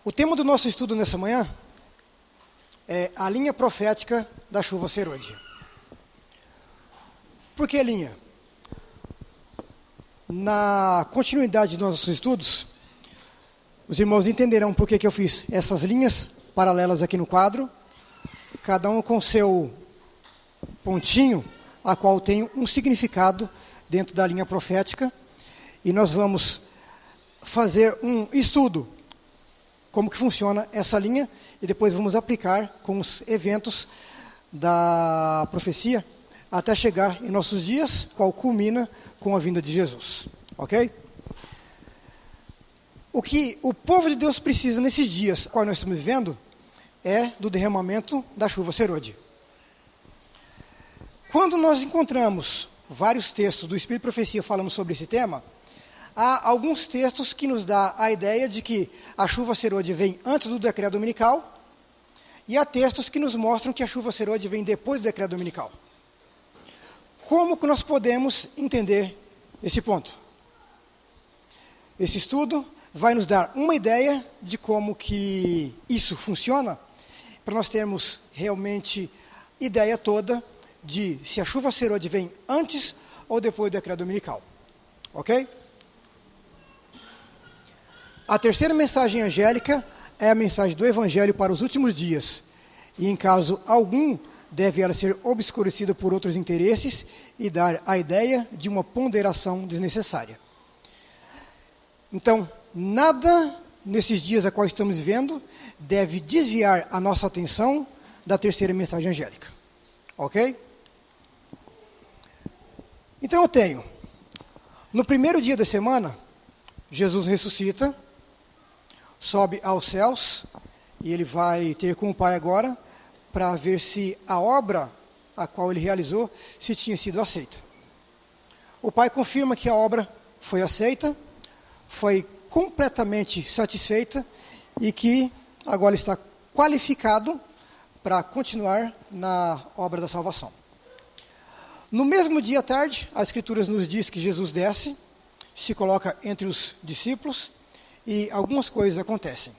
O tema do nosso estudo nessa manhã é a linha profética da chuva serôdia. Por que linha? Na continuidade dos nossos estudos, os irmãos entenderão por que eu fiz essas linhas paralelas aqui no quadro, cada um com seu pontinho, a qual tem um significado dentro da linha profética, e nós vamos fazer um estudo como que funciona essa linha, e depois vamos aplicar com os eventos da profecia, até chegar em nossos dias, qual culmina com a vinda de Jesus. Ok? O que o povo de Deus precisa nesses dias, qual nós estamos vivendo, é do derramamento da chuva serôdia. Quando nós encontramos vários textos do Espírito e Profecia falando sobre esse tema, há alguns textos que nos dão a ideia de que a chuva serôdia vem antes do decreto dominical, e há textos que nos mostram que a chuva serôdia vem depois do decreto dominical. Como que nós podemos entender esse ponto? Esse estudo vai nos dar uma ideia de como que isso funciona, para nós termos realmente ideia toda de se a chuva serôdia vem antes ou depois do decreto dominical. Ok? A terceira mensagem angélica é a mensagem do Evangelho para os últimos dias, e em caso algum, deve ela ser obscurecida por outros interesses e dar a ideia de uma ponderação desnecessária. Então, nada nesses dias a quais estamos vivendo deve desviar a nossa atenção da terceira mensagem angélica. Ok? Então eu tenho, no primeiro dia da semana, Jesus ressuscita, sobe aos céus, e ele vai ter com o Pai agora, para ver se a obra a qual ele realizou, se tinha sido aceita. O Pai confirma que a obra foi aceita, foi completamente satisfeita, e que agora está qualificado para continuar na obra da salvação. No mesmo dia à tarde, as Escrituras nos diz que Jesus desce, se coloca entre os discípulos, e algumas coisas acontecem.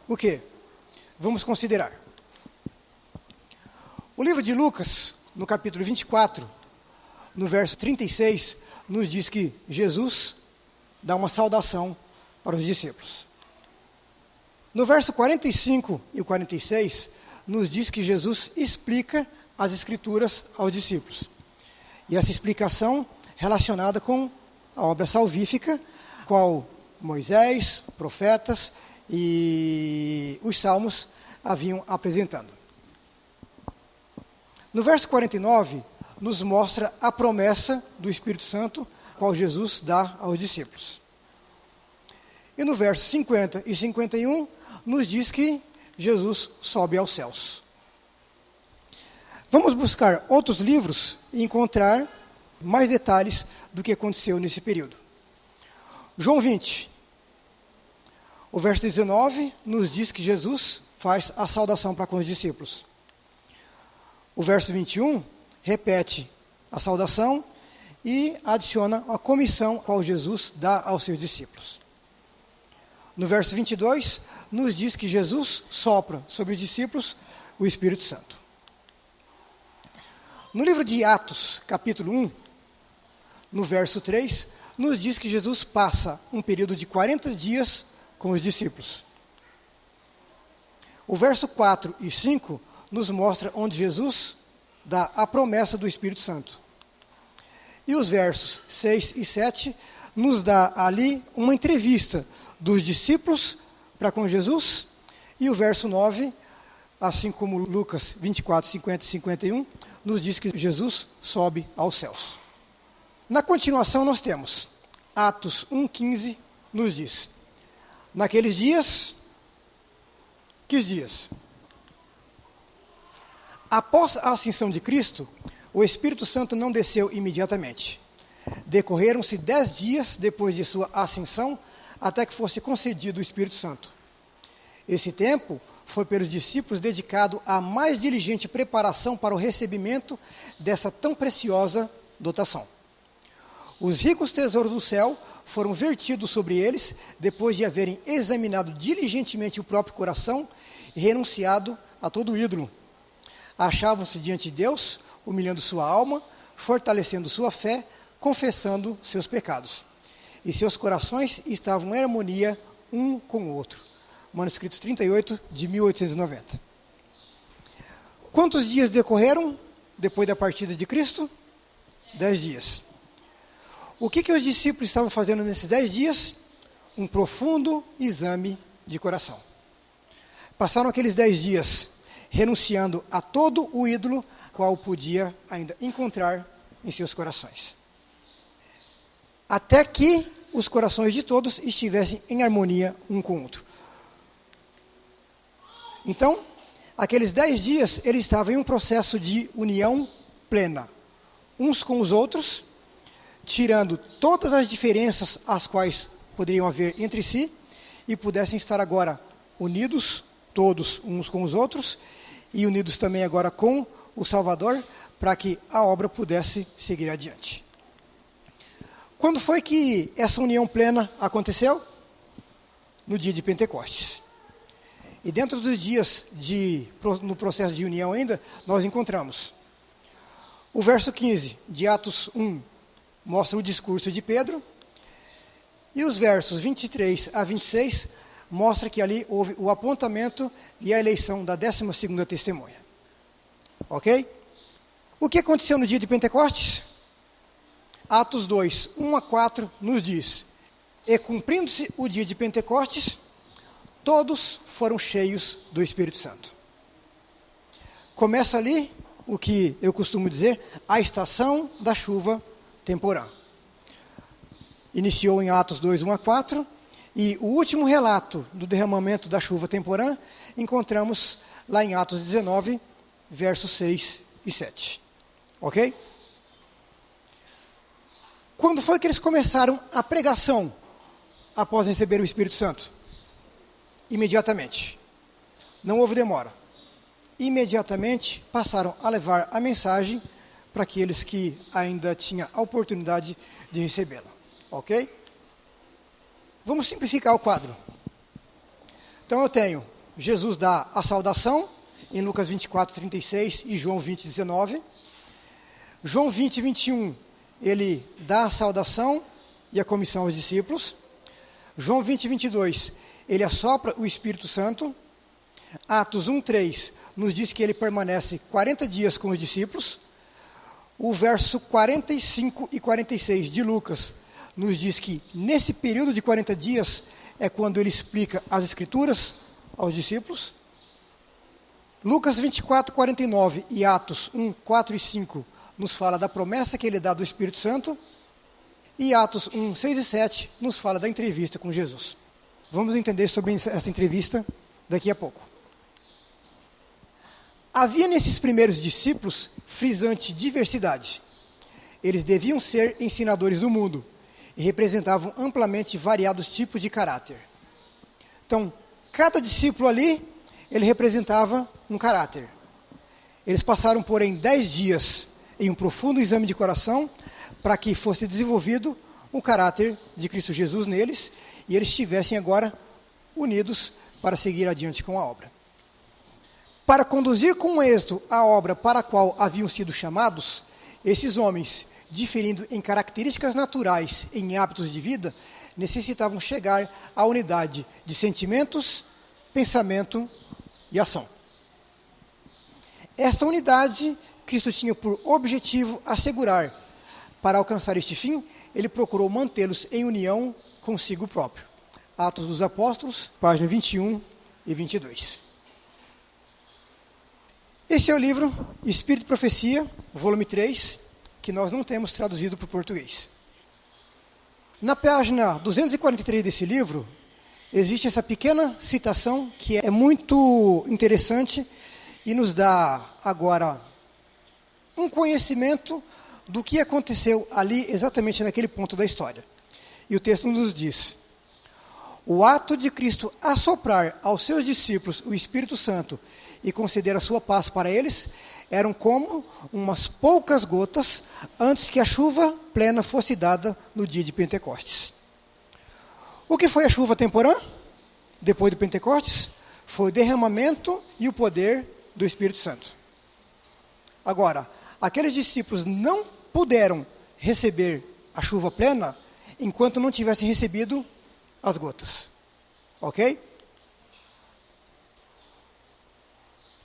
O quê? Vamos considerar. O livro de Lucas, no capítulo 24, no verso 36, nos diz que Jesus dá uma saudação para os discípulos. No verso 45 e 46, nos diz que Jesus explica as Escrituras aos discípulos. E essa explicação relacionada com a obra salvífica, qual Moisés, profetas e os salmos haviam apresentando. No verso 49, nos mostra a promessa do Espírito Santo, qual Jesus dá aos discípulos. E no verso 50 e 51, nos diz que Jesus sobe aos céus. Vamos buscar outros livros e encontrar mais detalhes do que aconteceu nesse período. João 20, o verso 19, nos diz que Jesus faz a saudação para com os discípulos. O verso 21 repete a saudação e adiciona a comissão qual Jesus dá aos seus discípulos. No verso 22, nos diz que Jesus sopra sobre os discípulos o Espírito Santo. No livro de Atos, capítulo 1, no verso 3, nos diz que Jesus passa um período de 40 dias com os discípulos. O verso 4 e 5 nos mostra onde Jesus dá a promessa do Espírito Santo. E os versos 6 e 7 nos dá ali uma entrevista dos discípulos para com Jesus, e o verso 9, assim como Lucas 24, 50 e 51, nos diz que Jesus sobe aos céus. Na continuação nós temos Atos 1,15, nos diz: naqueles dias, que dias? Após a ascensão de Cristo, o Espírito Santo não desceu imediatamente. Decorreram-se 10 dias depois de sua ascensão, até que fosse concedido o Espírito Santo. Esse tempo foi pelos discípulos dedicado à mais diligente preparação para o recebimento dessa tão preciosa dotação. Os ricos tesouros do céu foram vertidos sobre eles, depois de haverem examinado diligentemente o próprio coração e renunciado a todo ídolo. Achavam-se diante de Deus, humilhando sua alma, fortalecendo sua fé, confessando seus pecados. E seus corações estavam em harmonia um com o outro. Manuscrito 38, de 1890. Quantos dias decorreram depois da partida de Cristo? 10 dias. O que os discípulos estavam fazendo nesses 10 dias? Um profundo exame de coração. Passaram aqueles 10 dias renunciando a todo o ídolo qual podia ainda encontrar em seus corações. Até que os corações de todos estivessem em harmonia um com o outro. Então, aqueles 10 dias, eles estavam em um processo de união plena, uns com os outros, tirando todas as diferenças as quais poderiam haver entre si, e pudessem estar agora unidos, todos uns com os outros, e unidos também agora com o Salvador, para que a obra pudesse seguir adiante. Quando foi que essa união plena aconteceu? No dia de Pentecostes. E dentro dos dias no processo de união ainda, nós encontramos o verso 15 de Atos 1, mostra o discurso de Pedro, e os versos 23 a 26 mostra que ali houve o apontamento e a eleição da 12ª testemunha. Ok? O que aconteceu no dia de Pentecostes? Atos 2, 1 a 4 nos diz: e cumprindo-se o dia de Pentecostes, todos foram cheios do Espírito Santo. Começa ali o que eu costumo dizer, a estação da chuva temporã. Iniciou em Atos 2, 1 a 4, e o último relato do derramamento da chuva temporã encontramos lá em Atos 19, versos 6 e 7. Ok? Quando foi que eles começaram a pregação após receber o Espírito Santo? Imediatamente. Não houve demora. Imediatamente passaram a levar a mensagem para aqueles que ainda tinham a oportunidade de recebê-la. Ok? Vamos simplificar o quadro. Então eu tenho, Jesus dá a saudação, em Lucas 24, 36 e João 20, 19. João 20, 21, ele dá a saudação e a comissão aos discípulos. João 20, 22, ele assopra o Espírito Santo. Atos 1, 3, nos diz que ele permanece 40 dias com os discípulos. O verso 45 e 46 de Lucas nos diz que nesse período de 40 dias é quando ele explica as Escrituras aos discípulos. Lucas 24, 49 e Atos 1, 4 e 5 nos fala da promessa que ele dá do Espírito Santo. E Atos 1, 6 e 7 nos fala da entrevista com Jesus. Vamos entender sobre essa entrevista daqui a pouco. Havia nesses primeiros discípulos frisante diversidade. Eles deviam ser ensinadores do mundo e representavam amplamente variados tipos de caráter. Então, cada discípulo ali, ele representava um caráter. Eles passaram, porém, 10 dias em um profundo exame de coração para que fosse desenvolvido o caráter de Cristo Jesus neles e eles estivessem agora unidos para seguir adiante com a obra. Para conduzir com êxito a obra para a qual haviam sido chamados, esses homens, diferindo em características naturais e em hábitos de vida, necessitavam chegar à unidade de sentimentos, pensamento e ação. Esta unidade, Cristo tinha por objetivo assegurar. Para alcançar este fim, ele procurou mantê-los em união consigo próprio. Atos dos Apóstolos, página 21 e 22. Esse é o livro Espírito e Profecia, volume 3, que nós não temos traduzido para o português. Na página 243 desse livro, existe essa pequena citação que é muito interessante e nos dá agora um conhecimento do que aconteceu ali exatamente naquele ponto da história. E o texto nos diz: o ato de Cristo assoprar aos seus discípulos o Espírito Santo e conceder a sua paz para eles, eram como umas poucas gotas antes que a chuva plena fosse dada no dia de Pentecostes. O que foi a chuva temporã? Depois do Pentecostes? Foi o derramamento e o poder do Espírito Santo. Agora, aqueles discípulos não puderam receber a chuva plena enquanto não tivessem recebido as gotas. Ok?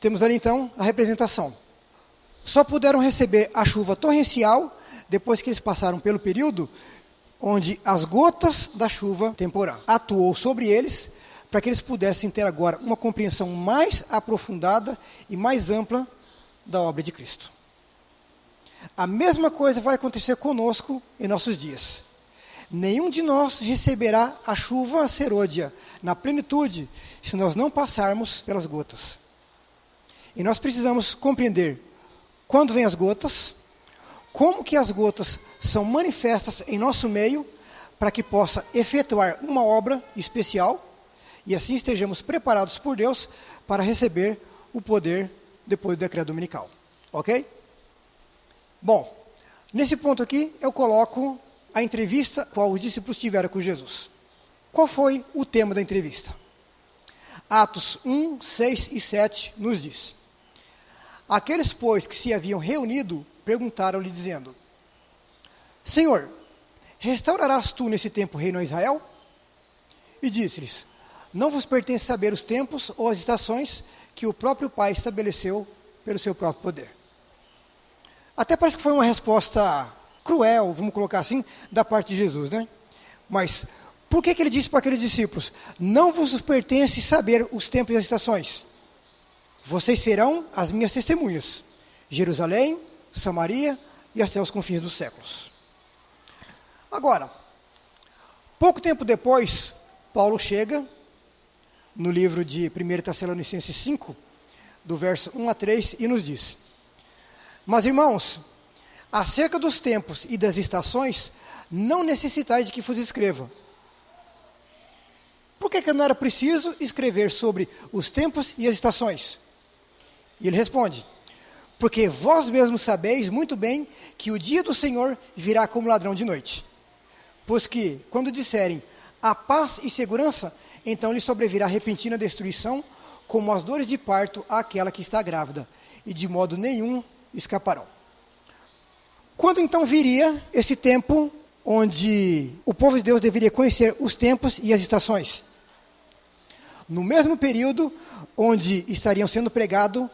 Temos ali então a representação. Só puderam receber a chuva torrencial depois que eles passaram pelo período onde as gotas da chuva temporã atuou sobre eles, para que eles pudessem ter agora uma compreensão mais aprofundada e mais ampla da obra de Cristo. A mesma coisa vai acontecer conosco em nossos dias. Nenhum de nós receberá a chuva serôdia na plenitude se nós não passarmos pelas gotas. E nós precisamos compreender quando vêm as gotas, como que as gotas são manifestas em nosso meio, para que possa efetuar uma obra especial, e assim estejamos preparados por Deus para receber o poder depois do decreto dominical. Ok? Bom, nesse ponto aqui eu coloco a entrevista que os discípulos tiveram com Jesus. Qual foi o tema da entrevista? Atos 1, 6 e 7 nos diz: aqueles, pois, que se haviam reunido, perguntaram-lhe, dizendo: Senhor, restaurarás tu nesse tempo o reino a Israel? E disse-lhes: não vos pertence saber os tempos ou as estações que o próprio Pai estabeleceu pelo seu próprio poder. Até parece que foi uma resposta cruel, vamos colocar assim, da parte de Jesus, né? Mas por que ele disse para aqueles discípulos: não vos pertence saber os tempos e as estações? Vocês serão as minhas testemunhas, Jerusalém, Samaria e até os confins dos séculos. Agora, pouco tempo depois, Paulo chega no livro de 1 Tessalonicenses 5, do verso 1 a 3, e nos diz: mas irmãos, acerca dos tempos e das estações, não necessitais de que vos escreva. Por que não era preciso escrever sobre os tempos e as estações? E ele responde: porque vós mesmos sabeis muito bem que o dia do Senhor virá como ladrão de noite. Pois que, quando disserem a paz e segurança, então lhe sobrevirá repentina destruição, como as dores de parto àquela que está grávida, e de modo nenhum escaparão. Quando então viria esse tempo onde o povo de Deus deveria conhecer os tempos e as estações? No mesmo período onde estariam sendo pregado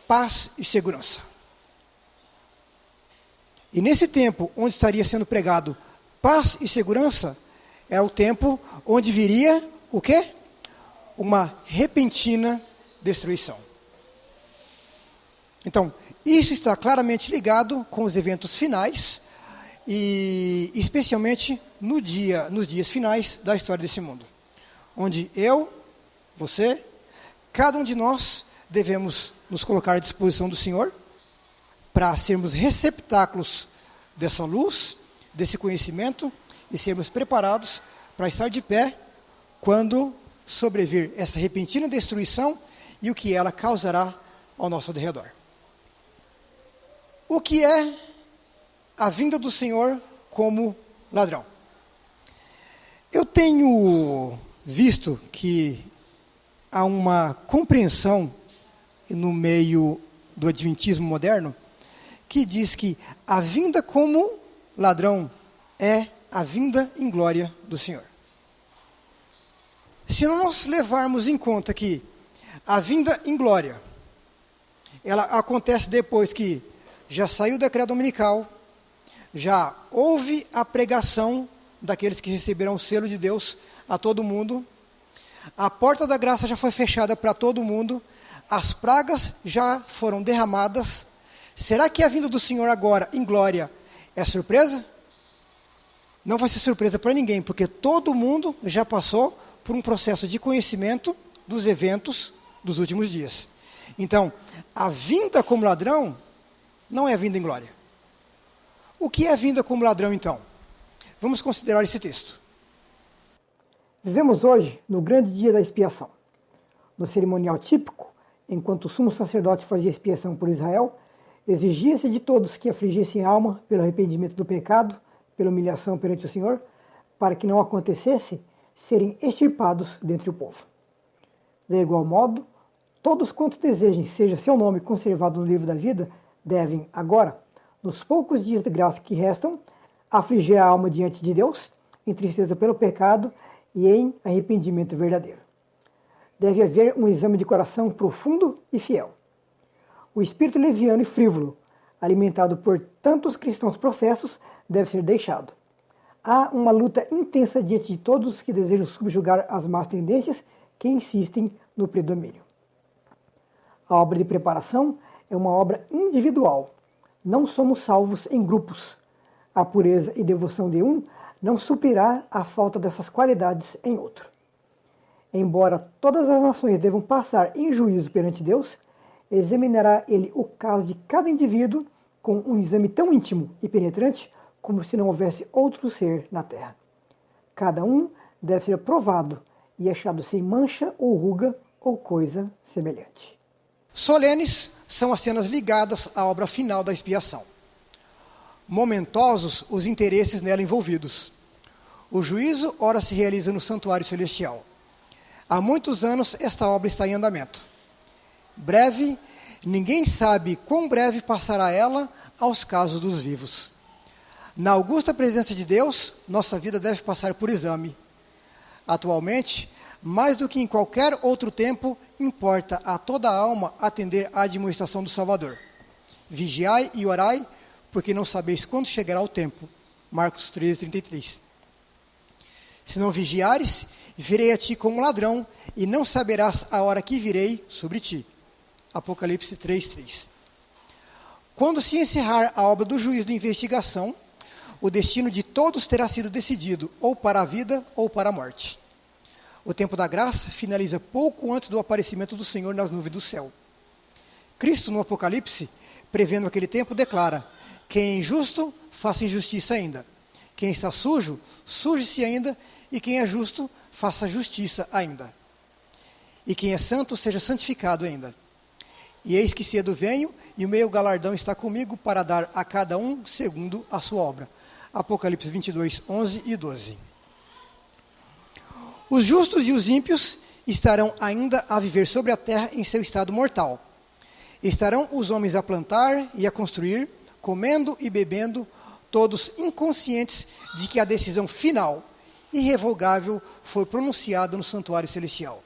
paz e segurança. E nesse tempo onde estaria sendo pregado paz e segurança, é o tempo onde viria o quê? Uma repentina destruição. Então, isso está claramente ligado com os eventos finais e especialmente nos dias finais da história desse mundo, onde eu, você, cada um de nós devemos nos colocar à disposição do Senhor para sermos receptáculos dessa luz, desse conhecimento e sermos preparados para estar de pé quando sobrevir essa repentina destruição e o que ela causará ao nosso redor. O que é a vinda do Senhor como ladrão? Eu tenho visto que há uma compreensão no meio do adventismo moderno que diz que a vinda como ladrão é a vinda em glória do Senhor. Se nós levarmos em conta que a vinda em glória, ela acontece depois que já saiu o decreto dominical, já houve a pregação daqueles que receberam o selo de Deus a todo mundo, a porta da graça já foi fechada para todo mundo, as pragas já foram derramadas. Será que a vinda do Senhor agora em glória é surpresa? Não vai ser surpresa para ninguém, porque todo mundo já passou por um processo de conhecimento dos eventos dos últimos dias. Então, a vinda como ladrão não é a vinda em glória. O que é a vinda como ladrão, então? Vamos considerar esse texto. Vivemos hoje no grande dia da expiação. No cerimonial típico, enquanto o sumo sacerdote fazia expiação por Israel, exigia-se de todos que afligissem a alma pelo arrependimento do pecado, pela humilhação perante o Senhor, para que não acontecesse serem extirpados dentre o povo. De igual modo, todos quantos desejem seja seu nome conservado no livro da vida, devem agora, nos poucos dias de graça que restam, afligir a alma diante de Deus, em tristeza pelo pecado e em arrependimento verdadeiro. Deve haver um exame de coração profundo e fiel. O espírito leviano e frívolo, alimentado por tantos cristãos professos, deve ser deixado. Há uma luta intensa diante de todos os que desejam subjugar as más tendências que insistem no predomínio. A obra de preparação é uma obra individual. Não somos salvos em grupos. A pureza e devoção de um não suprirá a falta dessas qualidades em outro. Embora todas as nações devam passar em juízo perante Deus, examinará ele o caso de cada indivíduo com um exame tão íntimo e penetrante como se não houvesse outro ser na terra. Cada um deve ser provado e achado sem mancha ou ruga ou coisa semelhante. Solenes são as cenas ligadas à obra final da expiação. Momentosos os interesses nela envolvidos. O juízo ora se realiza no santuário celestial. Há muitos anos esta obra está em andamento. Breve, ninguém sabe quão breve passará ela aos casos dos vivos. Na augusta presença de Deus, nossa vida deve passar por exame. Atualmente, mais do que em qualquer outro tempo, importa a toda a alma atender à admoestação do Salvador. Vigiai e orai, porque não sabeis quando chegará o tempo. Marcos 13:33. Se não vigiares, virei a ti como ladrão, e não saberás a hora que virei sobre ti. Apocalipse 3:3. Quando se encerrar a obra do juízo de investigação, o destino de todos terá sido decidido, ou para a vida ou para a morte. O tempo da graça finaliza pouco antes do aparecimento do Senhor nas nuvens do céu. Cristo, no Apocalipse, prevendo aquele tempo, declara: quem é injusto, faça injustiça ainda. Quem está sujo, suje-se ainda. E quem é justo, faça justiça ainda. E quem é santo, seja santificado ainda. E eis que cedo venho, e o meu galardão está comigo para dar a cada um segundo a sua obra. Apocalipse 22:11 e 12. Os justos e os ímpios estarão ainda a viver sobre a terra em seu estado mortal. Estarão os homens a plantar e a construir, comendo e bebendo, todos inconscientes de que a decisão final, irrevogável, foi pronunciada no santuário celestial.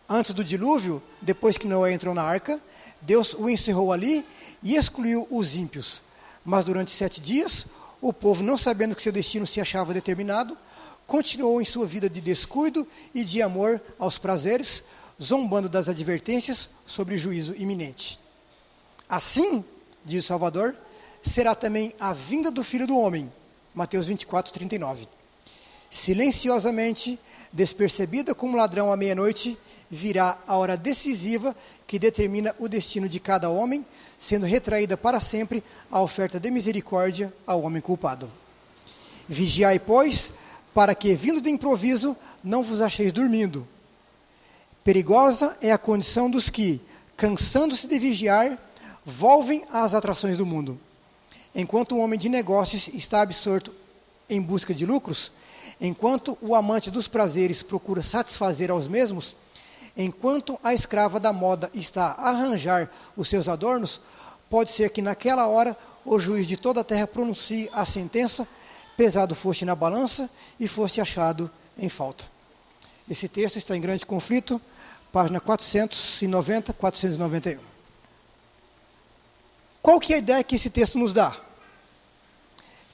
Antes do dilúvio, depois que Noé entrou na arca, Deus o encerrou ali e excluiu os ímpios. Mas durante 7 dias, o povo, não sabendo que seu destino se achava determinado, continuou em sua vida de descuido e de amor aos prazeres, zombando das advertências sobre o juízo iminente. Assim, diz o Salvador, será também a vinda do Filho do Homem. Mateus 24:39. Silenciosamente, despercebida como ladrão à meia-noite, virá a hora decisiva que determina o destino de cada homem, sendo retraída para sempre a oferta de misericórdia ao homem culpado. Vigiai, pois, para que, vindo de improviso, não vos acheis dormindo. Perigosa é a condição dos que, cansando-se de vigiar, volvem às atrações do mundo. Enquanto o homem de negócios está absorto em busca de lucros, enquanto o amante dos prazeres procura satisfazer aos mesmos, enquanto a escrava da moda está a arranjar os seus adornos, pode ser que naquela hora o juiz de toda a terra pronuncie a sentença: pesado foste na balança e foste achado em falta. Esse texto está em Grande Conflito, página 490, 491. Qual que é a ideia que esse texto nos dá?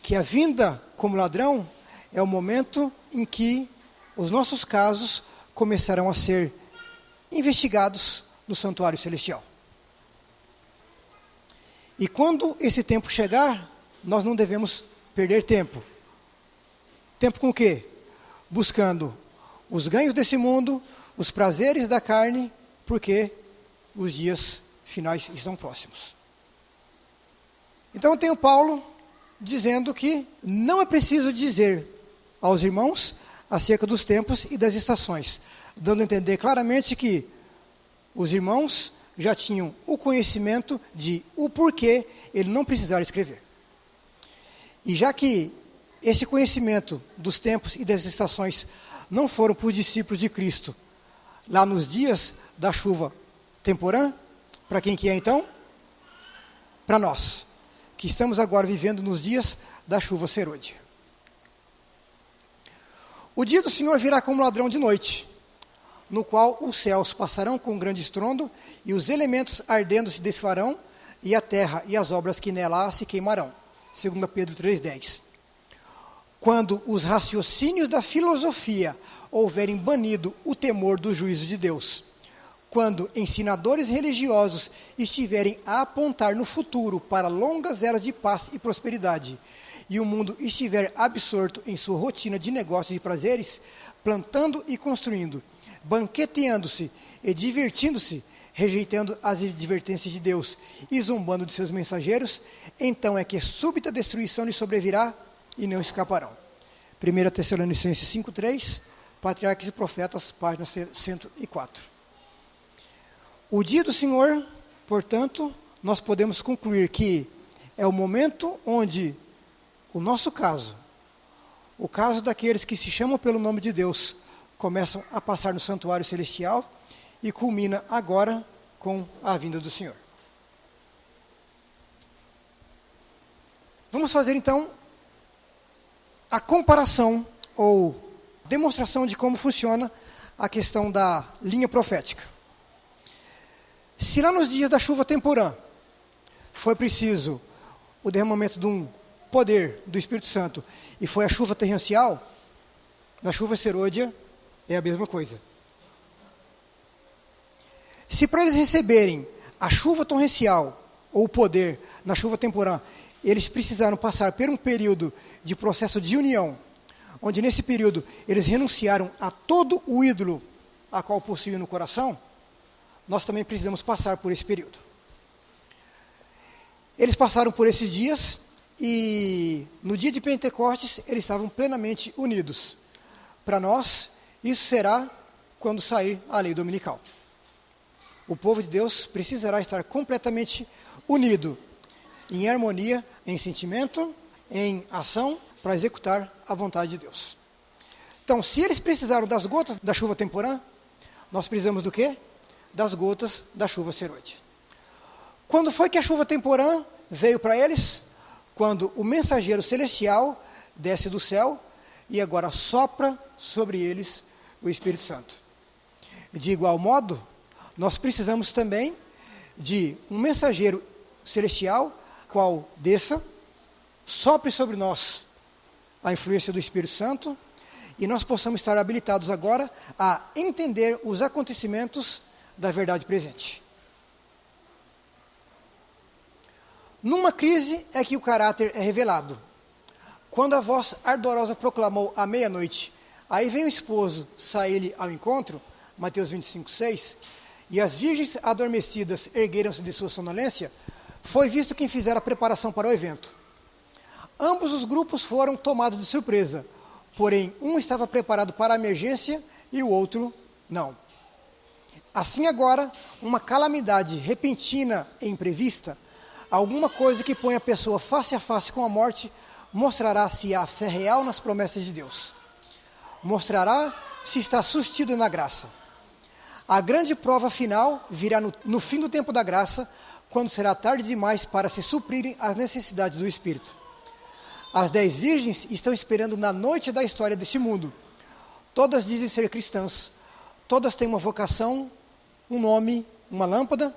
Que a vinda como ladrão é o momento em que os nossos casos começarão a ser investigados no santuário celestial. E quando esse tempo chegar, nós não devemos perder tempo. Tempo com o quê? Buscando os ganhos desse mundo, os prazeres da carne, porque os dias finais estão próximos. Então tem o Paulo dizendo que não é preciso dizer aos irmãos acerca dos tempos e das estações, dando a entender claramente que os irmãos já tinham o conhecimento de o porquê ele não precisar escrever. E já que esse conhecimento dos tempos e das estações não foram para os discípulos de Cristo, lá nos dias da chuva temporã, para quem que é então? Para nós, que estamos agora vivendo nos dias da chuva serôdia. O dia do Senhor virá como ladrão de noite, no qual os céus passarão com um grande estrondo, e os elementos ardendo se desfarão, e a terra e as obras que nela há se queimarão. 2 Pedro 3,10. Quando os raciocínios da filosofia houverem banido o temor do juízo de Deus, quando ensinadores religiosos estiverem a apontar no futuro para longas eras de paz e prosperidade, e o mundo estiver absorto em sua rotina de negócios e prazeres, plantando e construindo, banqueteando-se e divertindo-se, rejeitando as advertências de Deus e zombando de seus mensageiros, então é que súbita destruição lhes sobrevirá e não escaparão. 1 Tessalonicenses 5,3, Patriarcas e Profetas, página 104. O dia do Senhor, portanto, nós podemos concluir que é o momento onde o nosso caso, o caso daqueles que se chamam pelo nome de Deus, começam a passar no santuário celestial e culmina agora com a vinda do Senhor. Vamos fazer então a comparação ou demonstração de como funciona a questão da linha profética. Se lá nos dias da chuva temporã foi preciso o derramamento de um poder do Espírito Santo e foi a chuva torrencial, na chuva serôdia é a mesma coisa. Se para eles receberem a chuva torrencial ou o poder na chuva temporã, eles precisaram passar por um período de processo de união, onde nesse período eles renunciaram a todo o ídolo a qual possuíam no coração, nós também precisamos passar por esse período. Eles passaram por esses dias e no dia de Pentecostes eles estavam plenamente unidos. Para nós, isso será quando sair a lei dominical. O povo de Deus precisará estar completamente unido, em harmonia, em sentimento, em ação, para executar a vontade de Deus. Então, se eles precisaram das gotas da chuva temporã, nós precisamos do quê? Das gotas da chuva serôdia. Quando foi que a chuva temporã veio para eles? Quando o mensageiro celestial desce do céu e agora sopra sobre eles o Espírito Santo. De igual modo, nós precisamos também de um mensageiro celestial, qual desça, sopre sobre nós a influência do Espírito Santo, e nós possamos estar habilitados agora a entender os acontecimentos da verdade presente. Numa crise é que o caráter é revelado. Quando a voz ardorosa proclamou à meia-noite, aí vem o esposo sair-lhe ao encontro, Mateus 25:6, e as virgens adormecidas ergueram-se de sua sonolência, foi visto quem fizera a preparação para o evento. Ambos os grupos foram tomados de surpresa, porém um estava preparado para a emergência e o outro não. Assim agora, uma calamidade repentina e imprevista, alguma coisa que põe a pessoa face a face com a morte, mostrará se há fé real nas promessas de Deus. Mostrará se está sustido na graça. A grande prova final virá no fim do tempo da graça, quando será tarde demais para se suprirem as necessidades do Espírito. As 10 virgens estão esperando na noite da história deste mundo. Todas dizem ser cristãs, todas têm uma vocação, um nome, uma lâmpada,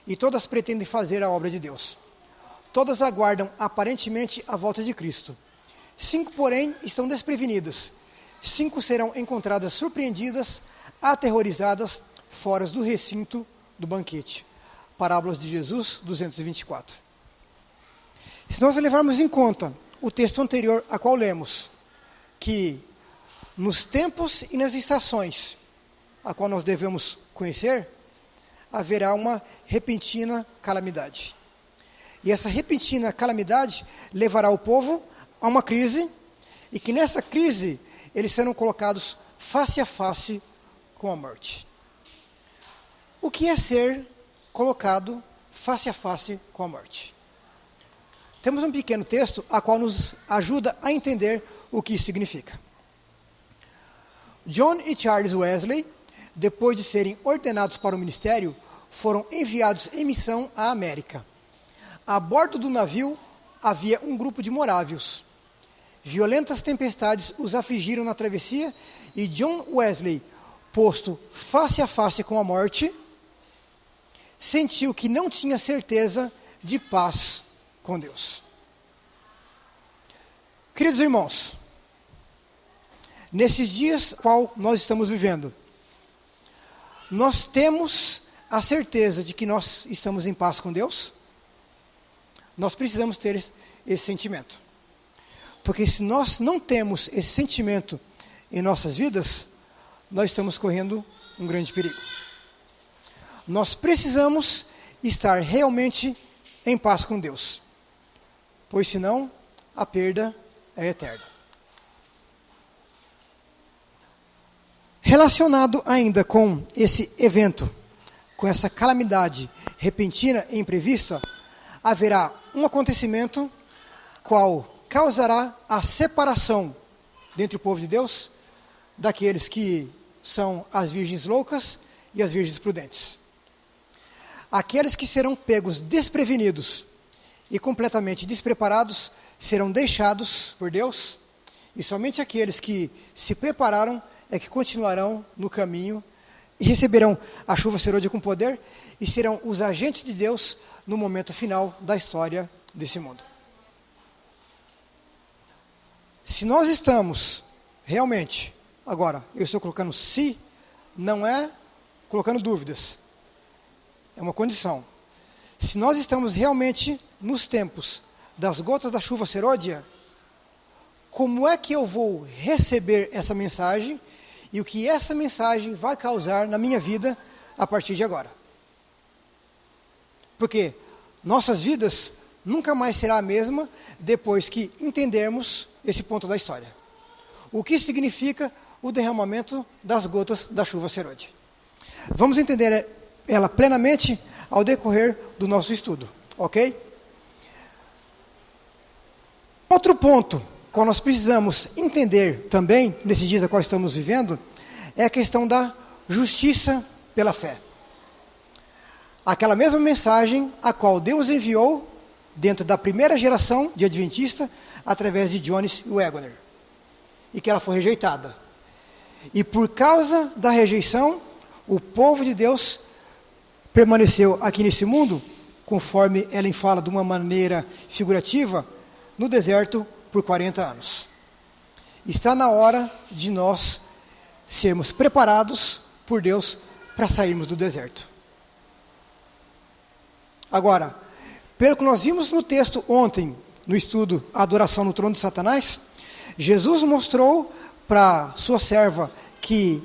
e todas pretendem fazer a obra de Deus. Todas aguardam aparentemente a volta de Cristo. 5, porém, estão desprevenidas. 5 serão encontradas surpreendidas, aterrorizadas, fora do recinto do banquete. Parábolas de Jesus, 224. Se nós levarmos em conta o texto anterior a qual lemos, que nos tempos e nas estações a qual nós devemos conhecer, haverá uma repentina calamidade. E essa repentina calamidade levará o povo a uma crise, e que nessa crise eles serão colocados face a face com a morte. O que é ser colocado face a face com a morte? Temos um pequeno texto a qual nos ajuda a entender o que isso significa. John e Charles Wesley, depois de serem ordenados para o ministério, foram enviados em missão à América. A bordo do navio havia um grupo de morávios. Violentas tempestades os afligiram na travessia e John Wesley, posto face a face com a morte, sentiu que não tinha certeza de paz com Deus. Queridos irmãos, nesses dias qual nós estamos vivendo, nós temos a certeza de que nós estamos em paz com Deus? Nós precisamos ter esse sentimento. Porque se nós não temos esse sentimento em nossas vidas, nós estamos correndo um grande perigo. Nós precisamos estar realmente em paz com Deus, pois senão a perda é eterna. Relacionado ainda com esse evento, com essa calamidade repentina e imprevista, haverá um acontecimento qual causará a separação dentre o povo de Deus daqueles que são as virgens loucas e as virgens prudentes. Aqueles que serão pegos desprevenidos e completamente despreparados serão deixados por Deus, e somente aqueles que se prepararam é que continuarão no caminho e receberão a chuva serôdia com poder e serão os agentes de Deus no momento final da história desse mundo. Se nós estamos realmente, agora, eu estou colocando se, não é colocando dúvidas, é uma condição. Se nós estamos realmente nos tempos das gotas da chuva serôdia, como é que eu vou receber essa mensagem e o que essa mensagem vai causar na minha vida a partir de agora? Porque nossas vidas nunca mais será a mesma depois que entendermos esse ponto da história. O que significa o derramamento das gotas da chuva serôdia? Vamos entender ela plenamente ao decorrer do nosso estudo, ok? Outro ponto que nós precisamos entender também, nesses dias a qual estamos vivendo, é a questão da justiça pela fé. Aquela mesma mensagem a qual Deus enviou dentro da primeira geração de Adventista, através de Jones e Waggoner, e que ela foi rejeitada. E por causa da rejeição, o povo de Deus permaneceu aqui nesse mundo, conforme Ellen fala de uma maneira figurativa, no deserto por 40 anos. Está na hora de nós sermos preparados por Deus para sairmos do deserto. Agora, pelo que nós vimos no texto ontem, no estudo A Adoração no Trono de Satanás, Jesus mostrou para sua serva que,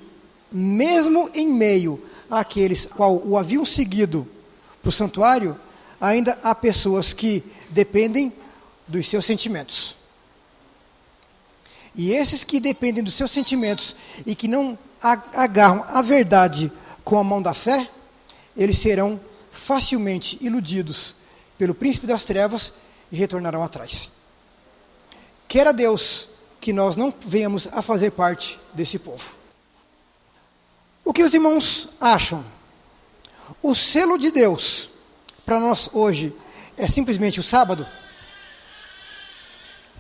mesmo em meio àqueles qual o haviam seguido para o santuário, ainda há pessoas que dependem dos seus sentimentos. E esses que dependem dos seus sentimentos e que não agarram a verdade com a mão da fé, eles serão facilmente iludidos pelo príncipe das trevas e retornarão atrás. Queira Deus que nós não venhamos a fazer parte desse povo. O que os irmãos acham? O selo de Deus para nós hoje é simplesmente o sábado?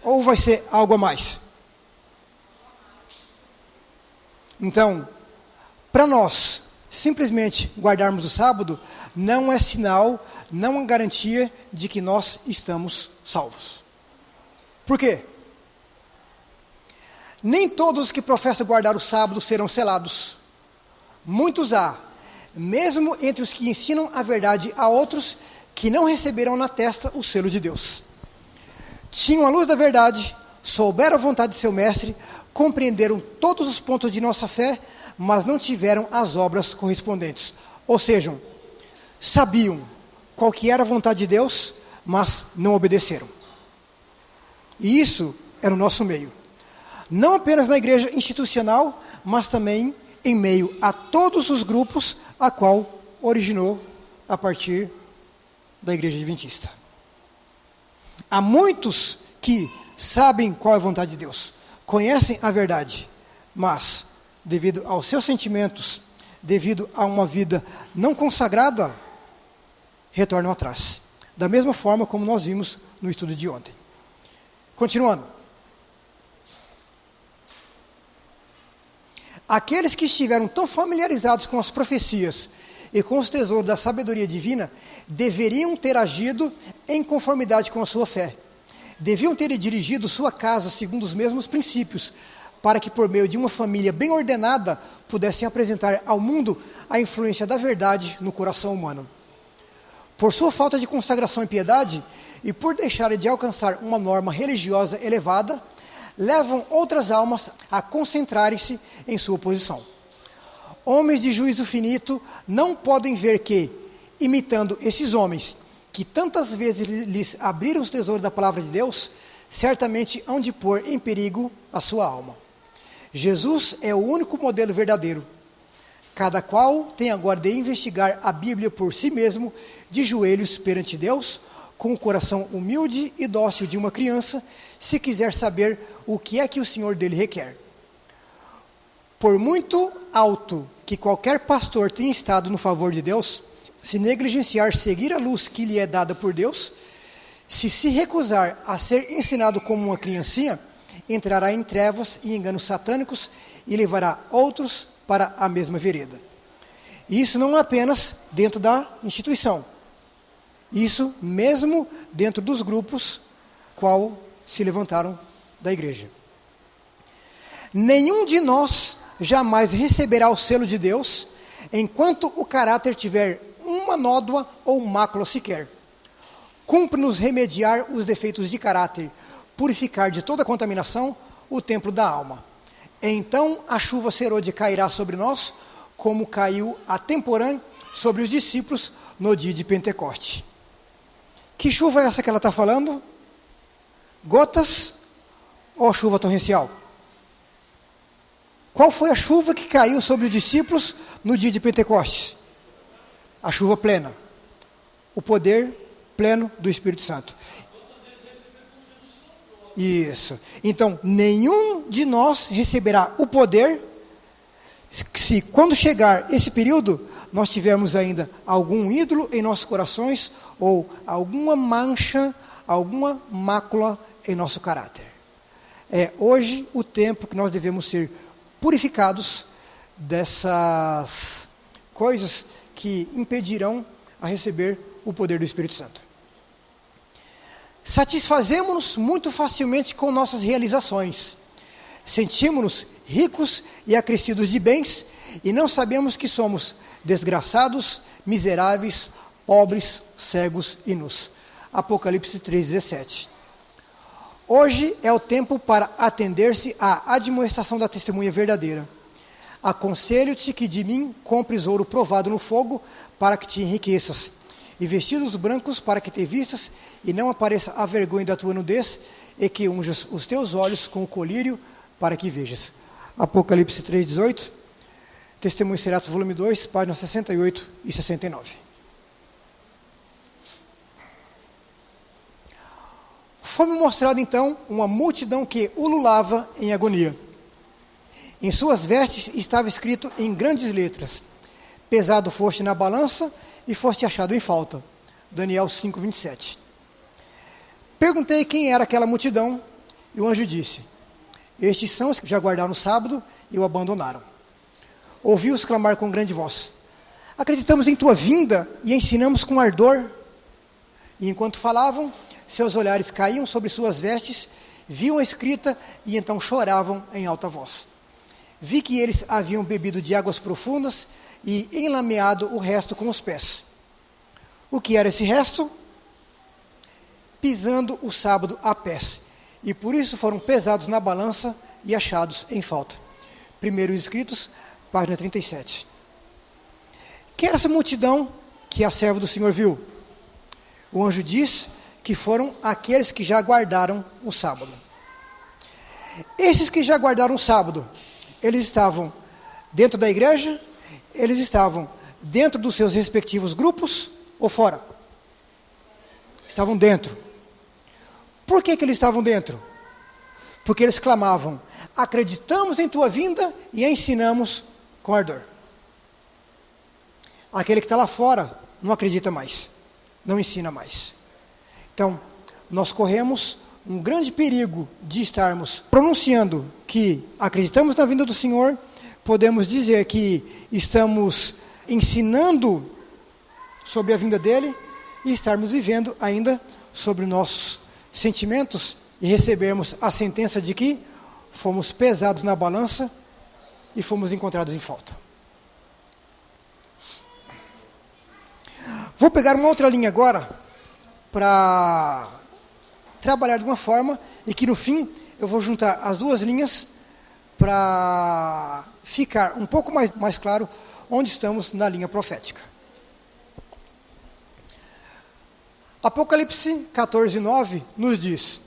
Ou vai ser algo a mais? Então, para nós simplesmente guardarmos o sábado não é sinal, não é garantia de que nós estamos salvos. Por quê? Nem todos que professam guardar o sábado serão selados. Muitos há, mesmo entre os que ensinam a verdade a outros, que não receberam na testa o selo de Deus. Tinham a luz da verdade, souberam a vontade de seu mestre, compreenderam todos os pontos de nossa fé, mas não tiveram as obras correspondentes. Ou seja, sabiam qual que era a vontade de Deus, mas não obedeceram. E isso é no nosso meio. Não apenas na igreja institucional, mas também em meio a todos os grupos a qual originou a partir da igreja adventista. Há muitos que sabem qual é a vontade de Deus, conhecem a verdade, mas devido aos seus sentimentos, devido a uma vida não consagrada, retornam atrás. Da mesma forma como nós vimos no estudo de ontem. Continuando. Aqueles que estiveram tão familiarizados com as profecias e com os tesouros da sabedoria divina, deveriam ter agido em conformidade com a sua fé. Deviam ter dirigido sua casa segundo os mesmos princípios, para que por meio de uma família bem ordenada, pudessem apresentar ao mundo a influência da verdade no coração humano. Por sua falta de consagração e piedade, e por deixarem de alcançar uma norma religiosa elevada, levam outras almas a concentrarem-se em sua posição. Homens de juízo finito não podem ver que, imitando esses homens, que tantas vezes lhes abriram os tesouros da palavra de Deus, certamente hão de pôr em perigo a sua alma. Jesus é o único modelo verdadeiro. Cada qual tem agora de investigar a Bíblia por si mesmo, de joelhos perante Deus, com o coração humilde e dócil de uma criança, se quiser saber o que é que o Senhor dele requer. Por muito alto que qualquer pastor tenha estado no favor de Deus, se negligenciar seguir a luz que lhe é dada por Deus, se recusar a ser ensinado como uma criancinha, entrará em trevas e enganos satânicos e levará outros para a mesma vereda. Isso não é apenas dentro da instituição. Isso mesmo dentro dos grupos qual se levantaram da igreja. Nenhum de nós jamais receberá o selo de Deus enquanto o caráter tiver uma nódoa ou mácula sequer. Cumpre-nos remediar os defeitos de caráter, purificar de toda contaminação o templo da alma. Então a chuva serôdia cairá sobre nós, como caiu a temporã sobre os discípulos no dia de Pentecoste. Que chuva é essa que ela está falando? Gotas ou chuva torrencial? Qual foi a chuva que caiu sobre os discípulos no dia de Pentecostes? A chuva plena. O poder pleno do Espírito Santo. Isso. Então, nenhum de nós receberá o poder se quando chegar esse período, nós tivermos ainda algum ídolo em nossos corações ou alguma mancha, alguma mácula em nosso caráter. É hoje o tempo que nós devemos ser purificados dessas coisas que impedirão a receber o poder do Espírito Santo. Satisfazemos-nos muito facilmente com nossas realizações. Sentimos-nos ricos e acrescidos de bens e não sabemos que somos desgraçados, miseráveis, pobres, cegos e nus. Apocalipse 3,17. Hoje é o tempo para atender-se à admoestação da testemunha verdadeira. Aconselho-te que de mim compres ouro provado no fogo, para que te enriqueças, e vestidos brancos para que te vistas, e não apareça a vergonha da tua nudez, e que unjas os teus olhos com o colírio, para que vejas. Apocalipse 3,18, Testemunhos Seratos, volume 2, páginas 68 e 69. Foi-me mostrado então uma multidão que ululava em agonia. Em suas vestes estava escrito em grandes letras: pesado foste na balança e foste achado em falta. Daniel 5:27. Perguntei quem era aquela multidão, e o anjo disse: estes são os que já guardaram o sábado e o abandonaram. Ouvi-os clamar com grande voz: acreditamos em tua vinda e ensinamos com ardor. E enquanto falavam, seus olhares caíam sobre suas vestes, viam a escrita e então choravam em alta voz. Vi que eles haviam bebido de águas profundas e enlameado o resto com os pés. O que era esse resto? Pisando o sábado a pés. E por isso foram pesados na balança e achados em falta. Primeiros Escritos, página 37. Quem era essa multidão que a serva do Senhor viu? O anjo diz que foram aqueles que já guardaram o sábado. Esses que já guardaram o sábado, eles estavam dentro da igreja, eles estavam dentro dos seus respectivos grupos ou fora? Estavam dentro. Por que eles estavam dentro? Porque eles clamavam: acreditamos em tua vinda e a ensinamos com ardor. Aquele que está lá fora não acredita mais, não ensina mais. Então, nós corremos um grande perigo de estarmos pronunciando que acreditamos na vinda do Senhor, podemos dizer que estamos ensinando sobre a vinda dele e estarmos vivendo ainda sobre nossos sentimentos e recebermos a sentença de que fomos pesados na balança e fomos encontrados em falta. Vou pegar uma outra linha agora para trabalhar de uma forma e que no fim eu vou juntar as duas linhas para ficar um pouco mais claro onde estamos na linha profética. Apocalipse 14:9 nos diz: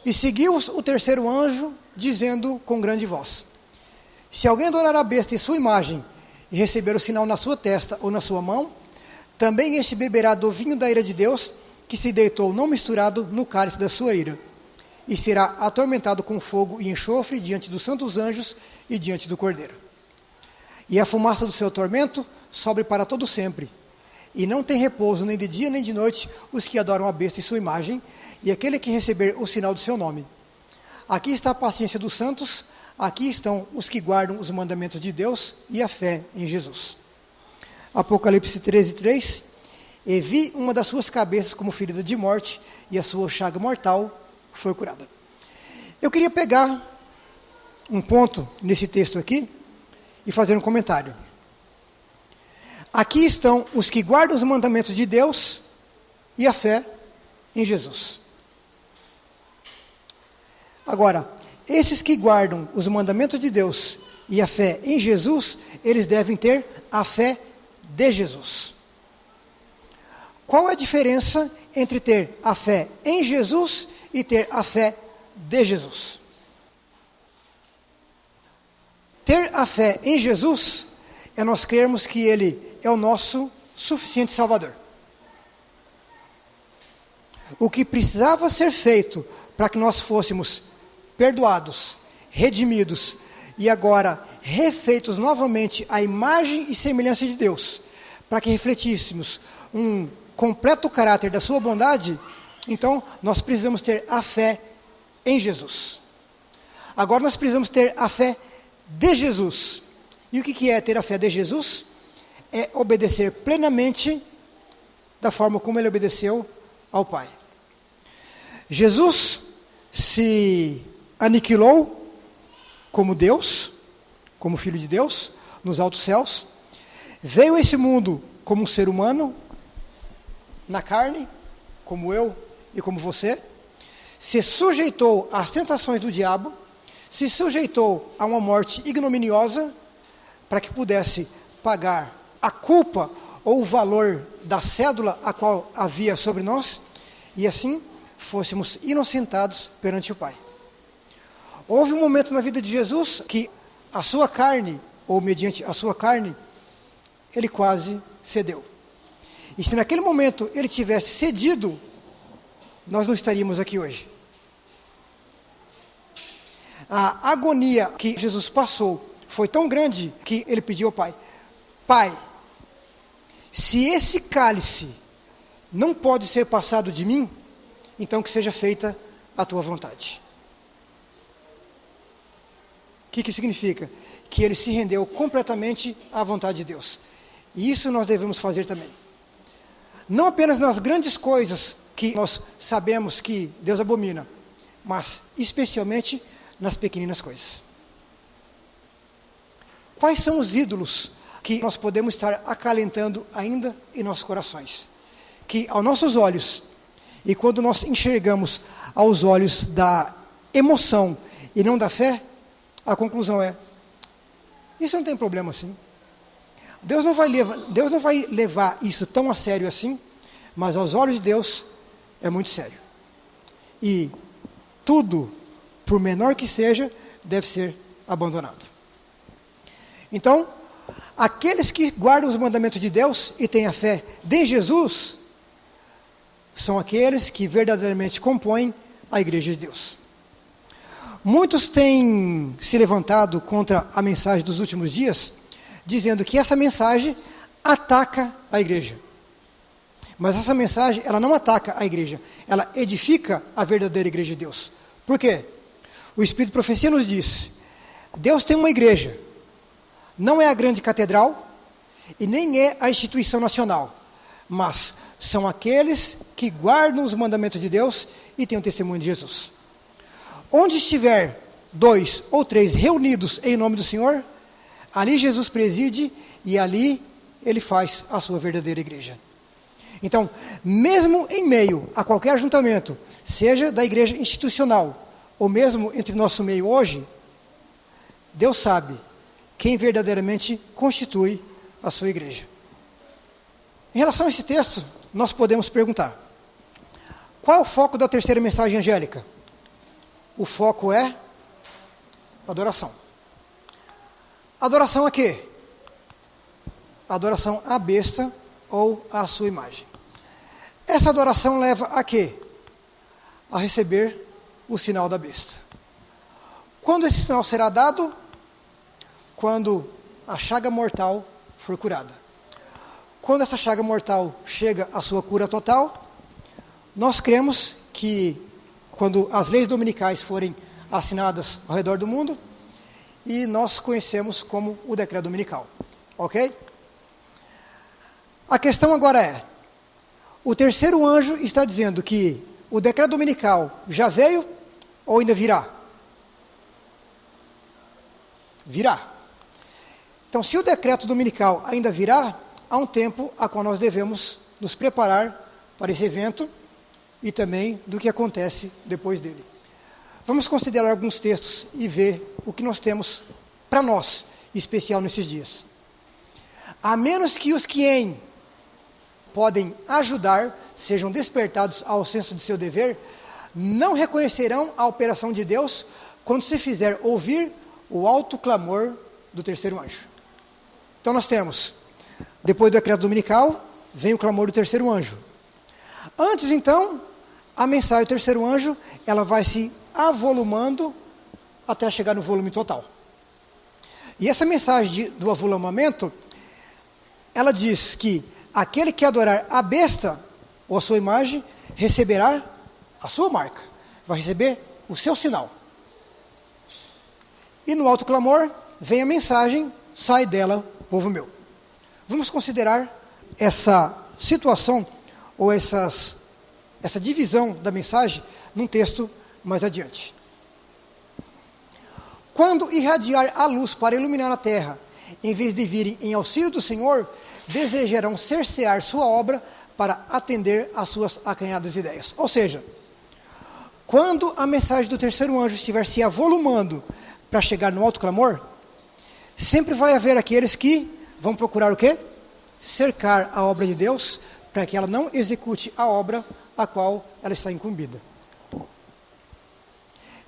e seguiu o terceiro anjo, dizendo com grande voz: se alguém adorar a besta em sua imagem e receber o sinal na sua testa ou na sua mão, também este beberá do vinho da ira de Deus, que se deitou não misturado no cálice da sua ira, e será atormentado com fogo e enxofre diante dos santos anjos e diante do Cordeiro. E a fumaça do seu tormento sobe para todo sempre, e não tem repouso nem de dia nem de noite os que adoram a besta em sua imagem, e aquele que receber o sinal do seu nome. Aqui está a paciência dos santos, aqui estão os que guardam os mandamentos de Deus e a fé em Jesus. Apocalipse 13:3, e vi uma das suas cabeças como ferida de morte, e a sua chaga mortal foi curada. Eu queria pegar um ponto nesse texto aqui e fazer um comentário. Aqui estão os que guardam os mandamentos de Deus e a fé em Jesus. Agora, esses que guardam os mandamentos de Deus e a fé em Jesus, eles devem ter a fé de Jesus. Qual é a diferença entre ter a fé em Jesus e ter a fé de Jesus? Ter a fé em Jesus é nós crermos que Ele é o nosso suficiente Salvador. O que precisava ser feito para que nós fôssemos perdoados, redimidos e agora refeitos novamente à imagem e semelhança de Deus, para que refletíssemos um completo caráter da sua bondade, então nós precisamos ter a fé em Jesus. Agora nós precisamos ter a fé de Jesus. E o que é ter a fé de Jesus? É obedecer plenamente da forma como ele obedeceu ao Pai. Jesus se aniquilou como Deus, como Filho de Deus, nos altos céus, veio a esse mundo como um ser humano, na carne, como eu e como você, se sujeitou às tentações do diabo, se sujeitou a uma morte ignominiosa, para que pudesse pagar a culpa ou o valor da cédula a qual havia sobre nós, e assim fôssemos inocentados perante o Pai. Houve um momento na vida de Jesus que a sua carne, ou mediante a sua carne, ele quase cedeu. E se naquele momento ele tivesse cedido, nós não estaríamos aqui hoje. A agonia que Jesus passou foi tão grande que ele pediu ao Pai: Pai, se esse cálice não pode ser passado de mim, então que seja feita a tua vontade. O que significa? Que ele se rendeu completamente à vontade de Deus. E isso nós devemos fazer também. Não apenas nas grandes coisas que nós sabemos que Deus abomina, mas especialmente nas pequeninas coisas. Quais são os ídolos que nós podemos estar acalentando ainda em nossos corações? Que aos nossos olhos, e quando nós enxergamos aos olhos da emoção e não da fé, a conclusão é: isso não tem problema assim. Deus não vai levar isso tão a sério assim, mas aos olhos de Deus é muito sério. E tudo, por menor que seja, deve ser abandonado. Então, aqueles que guardam os mandamentos de Deus e têm a fé de Jesus, são aqueles que verdadeiramente compõem a igreja de Deus. Muitos têm se levantado contra a mensagem dos últimos dias, dizendo que essa mensagem ataca a igreja. Mas essa mensagem, ela não ataca a igreja, ela edifica a verdadeira igreja de Deus. Por quê? O Espírito de Profecia nos diz, Deus tem uma igreja, não é a grande catedral e nem é a instituição nacional, mas são aqueles que guardam os mandamentos de Deus e têm o testemunho de Jesus. Onde estiver 2 ou 3 reunidos em nome do Senhor, ali Jesus preside e ali Ele faz a sua verdadeira igreja. Então, mesmo em meio a qualquer ajuntamento, seja da igreja institucional, ou mesmo entre nosso meio hoje, Deus sabe quem verdadeiramente constitui a sua igreja. Em relação a esse texto, nós podemos perguntar, qual é o foco da terceira mensagem angélica? O foco é adoração. Adoração a quê? Adoração à besta ou à sua imagem. Essa adoração leva a quê? A receber o sinal da besta. Quando esse sinal será dado? Quando a chaga mortal for curada. Quando essa chaga mortal chega à sua cura total, nós cremos que quando as leis dominicais forem assinadas ao redor do mundo, e nós conhecemos como o decreto dominical, ok? A questão agora é, o terceiro anjo está dizendo que o decreto dominical já veio ou ainda virá? Virá. Então, se o decreto dominical ainda virá, há um tempo a qual nós devemos nos preparar para esse evento e também do que acontece depois dele. Vamos considerar alguns textos e ver o que nós temos para nós, especial nesses dias. A menos que os que podem ajudar sejam despertados ao senso de seu dever, não reconhecerão a operação de Deus quando se fizer ouvir o alto clamor do terceiro anjo. Então nós temos, depois do decreto dominical, vem o clamor do terceiro anjo. Antes então, a mensagem do terceiro anjo, ela vai se avolumando até chegar no volume total. E essa mensagem do avolumamento, ela diz que aquele que adorar a besta ou a sua imagem, receberá a sua marca, vai receber o seu sinal. E no alto clamor, vem a mensagem, sai dela, povo meu. Vamos considerar essa situação, ou essa divisão da mensagem, num texto mais adiante. Quando irradiar a luz para iluminar a terra, em vez de virem em auxílio do Senhor, desejarão cercear sua obra para atender às suas acanhadas ideias. Ou seja, quando a mensagem do terceiro anjo estiver se avolumando para chegar no alto clamor, sempre vai haver aqueles que vão procurar o quê? Cercar a obra de Deus, para que ela não execute a obra a qual ela está incumbida.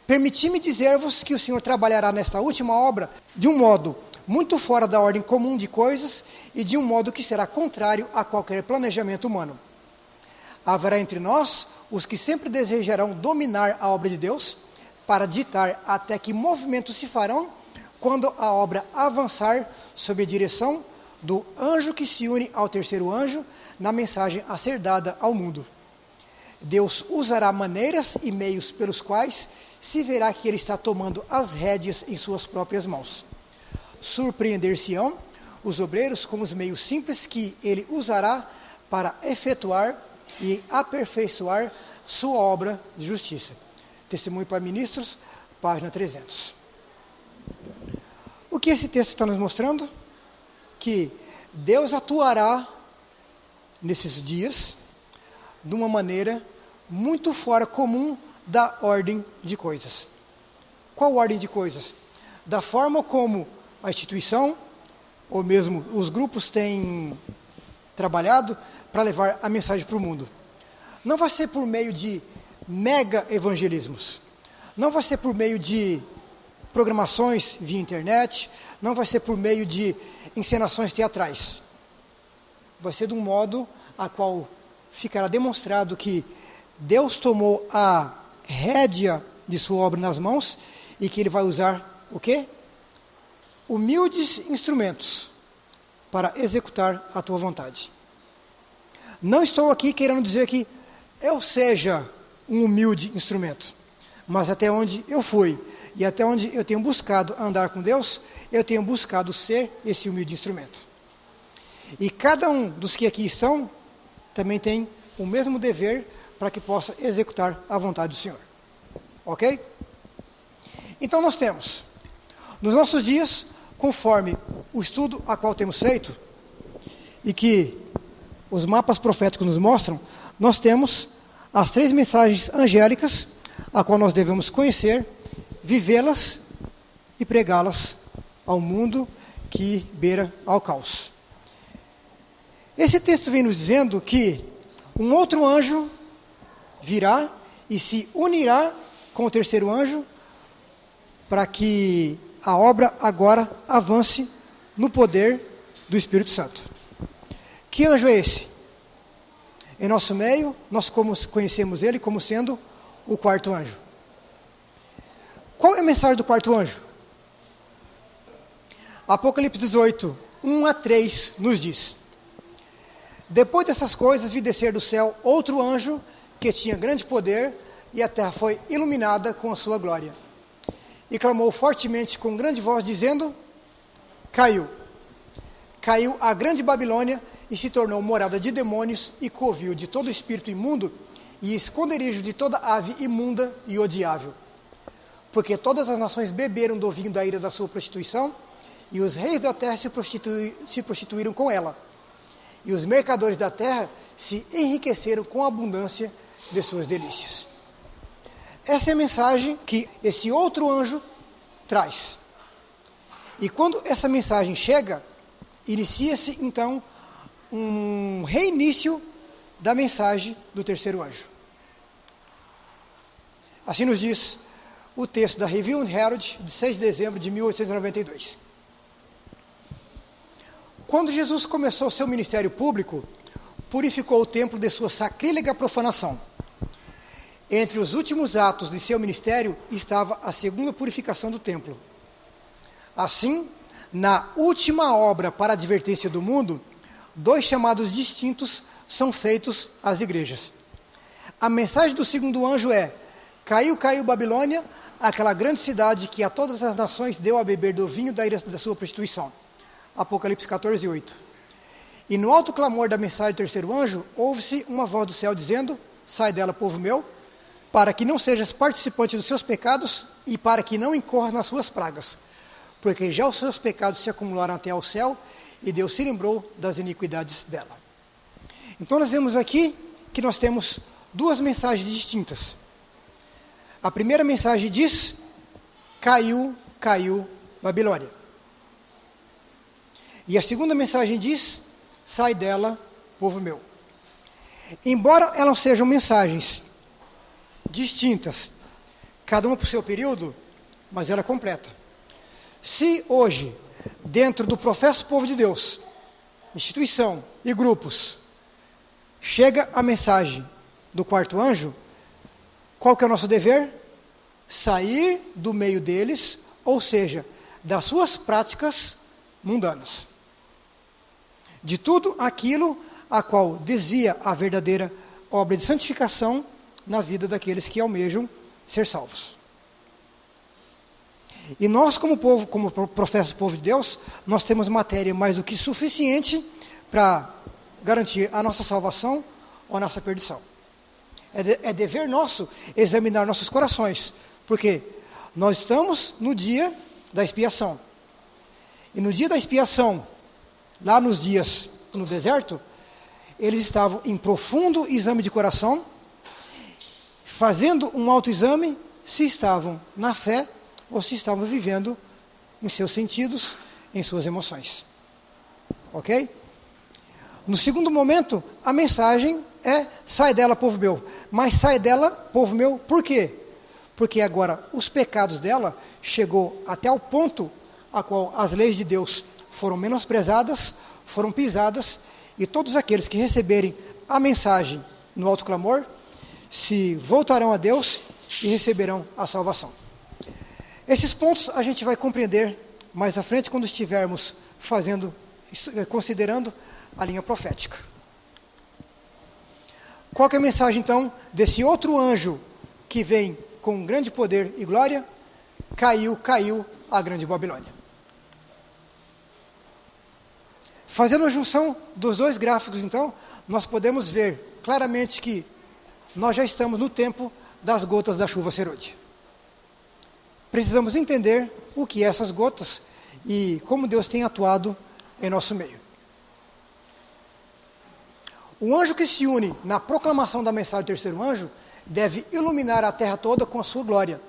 Permiti-me dizer-vos que o Senhor trabalhará nesta última obra de um modo muito fora da ordem comum de coisas e de um modo que será contrário a qualquer planejamento humano. Haverá entre nós os que sempre desejarão dominar a obra de Deus, para ditar até que movimentos se farão quando a obra avançar sob a direção do anjo que se une ao terceiro anjo na mensagem a ser dada ao mundo. Deus usará maneiras e meios pelos quais se verá que ele está tomando as rédeas em suas próprias mãos. Surpreender-se-ão os obreiros com os meios simples que ele usará para efetuar e aperfeiçoar sua obra de justiça. Testemunho para Ministros, página 300. O que esse texto está nos mostrando? Que Deus atuará nesses dias de uma maneira muito fora comum da ordem de coisas. Qual ordem de coisas? Da forma como a instituição, ou mesmo os grupos têm trabalhado para levar a mensagem para o mundo. Não vai ser por meio de mega evangelismos, não vai ser por meio de programações via internet, não vai ser por meio de encenações teatrais. Vai ser de um modo a qual ficará demonstrado que Deus tomou a rédea de sua obra nas mãos e que ele vai usar o quê? Humildes instrumentos para executar a tua vontade. Não estou aqui querendo dizer que eu seja um humilde instrumento, mas até onde eu fui e até onde eu tenho buscado andar com Deus, eu tenho buscado ser esse humilde instrumento. E cada um dos que aqui estão também tem o mesmo dever para que possa executar a vontade do Senhor. Ok? Então nós temos, nos nossos dias, conforme o estudo a qual temos feito, e que os mapas proféticos nos mostram, nós temos as 3 mensagens angélicas, a qual nós devemos conhecer, vivê-las e pregá-las ao mundo que beira ao caos. Esse texto vem nos dizendo que um outro anjo virá e se unirá com o terceiro anjo para que a obra agora avance no poder do Espírito Santo. Que anjo é esse? Em nosso meio, nós conhecemos ele como sendo o quarto anjo. Qual é a mensagem do quarto anjo? Apocalipse 18, 1 a 3 nos diz: depois dessas coisas vi descer do céu outro anjo que tinha grande poder, e a terra foi iluminada com a sua glória. E clamou fortemente com grande voz, dizendo: caiu a grande Babilônia, e se tornou morada de demônios e covil de todo espírito imundo e esconderijo de toda ave imunda e odiável. Porque todas as nações beberam do vinho da ira da sua prostituição, e os reis da terra se prostituíram com ela. E os mercadores da terra se enriqueceram com a abundância de suas delícias. Essa é a mensagem que esse outro anjo traz. E quando essa mensagem chega, inicia-se então um reinício da mensagem do terceiro anjo. Assim nos diz o texto da Review and Herald, de 6 de dezembro de 1892. Quando Jesus começou seu ministério público, purificou o templo de sua sacrílega profanação. Entre os últimos atos de seu ministério estava a segunda purificação do templo. Assim, na última obra para a advertência do mundo, 2 chamados distintos são feitos às igrejas. A mensagem do segundo anjo é: caiu Babilônia, aquela grande cidade que a todas as nações deu a beber do vinho da ira da sua prostituição. Apocalipse 14, 8. E no alto clamor da mensagem do terceiro anjo, ouve-se uma voz do céu dizendo: sai dela, povo meu, para que não sejas participante dos seus pecados e para que não incorras nas suas pragas. Porque já os seus pecados se acumularam até ao céu, e Deus se lembrou das iniquidades dela. Então nós vemos aqui que nós temos 2 mensagens distintas. A primeira mensagem diz: caiu Babilônia. E a segunda mensagem diz: sai dela, povo meu. Embora elas sejam mensagens distintas, cada uma por seu período, mas ela é completa. Se hoje, dentro do professo povo de Deus, instituição e grupos, chega a mensagem do quarto anjo, qual que é o nosso dever? Sair do meio deles, ou seja, das suas práticas mundanas. De tudo aquilo a qual desvia a verdadeira obra de santificação na vida daqueles que almejam ser salvos. E nós, como povo, como professo povo de Deus, nós temos matéria mais do que suficiente para garantir a nossa salvação ou a nossa perdição. É dever nosso examinar nossos corações, porque nós estamos no dia da expiação. E no dia da expiação, lá nos dias no deserto, eles estavam em profundo exame de coração, fazendo um autoexame se estavam na fé ou se estavam vivendo em seus sentidos, em suas emoções. Ok? No segundo momento, a mensagem é: sai dela, povo meu. Mas sai dela, povo meu, por quê? Porque agora os pecados dela chegou até o ponto a qual as leis de Deus foram menosprezadas, foram pisadas, e todos aqueles que receberem a mensagem no alto clamor se voltarão a Deus e receberão a salvação. Esses pontos a gente vai compreender mais à frente quando estivermos considerando a linha profética. Qual que é a mensagem então desse outro anjo que vem com grande poder e glória? Caiu a grande Babilônia. Fazendo a junção dos dois gráficos então, nós podemos ver claramente que nós já estamos no tempo das gotas da chuva serôdia. Precisamos entender o que é essas gotas e como Deus tem atuado em nosso meio. O anjo que se une na proclamação da mensagem do terceiro anjo deve iluminar a terra toda com a sua glória.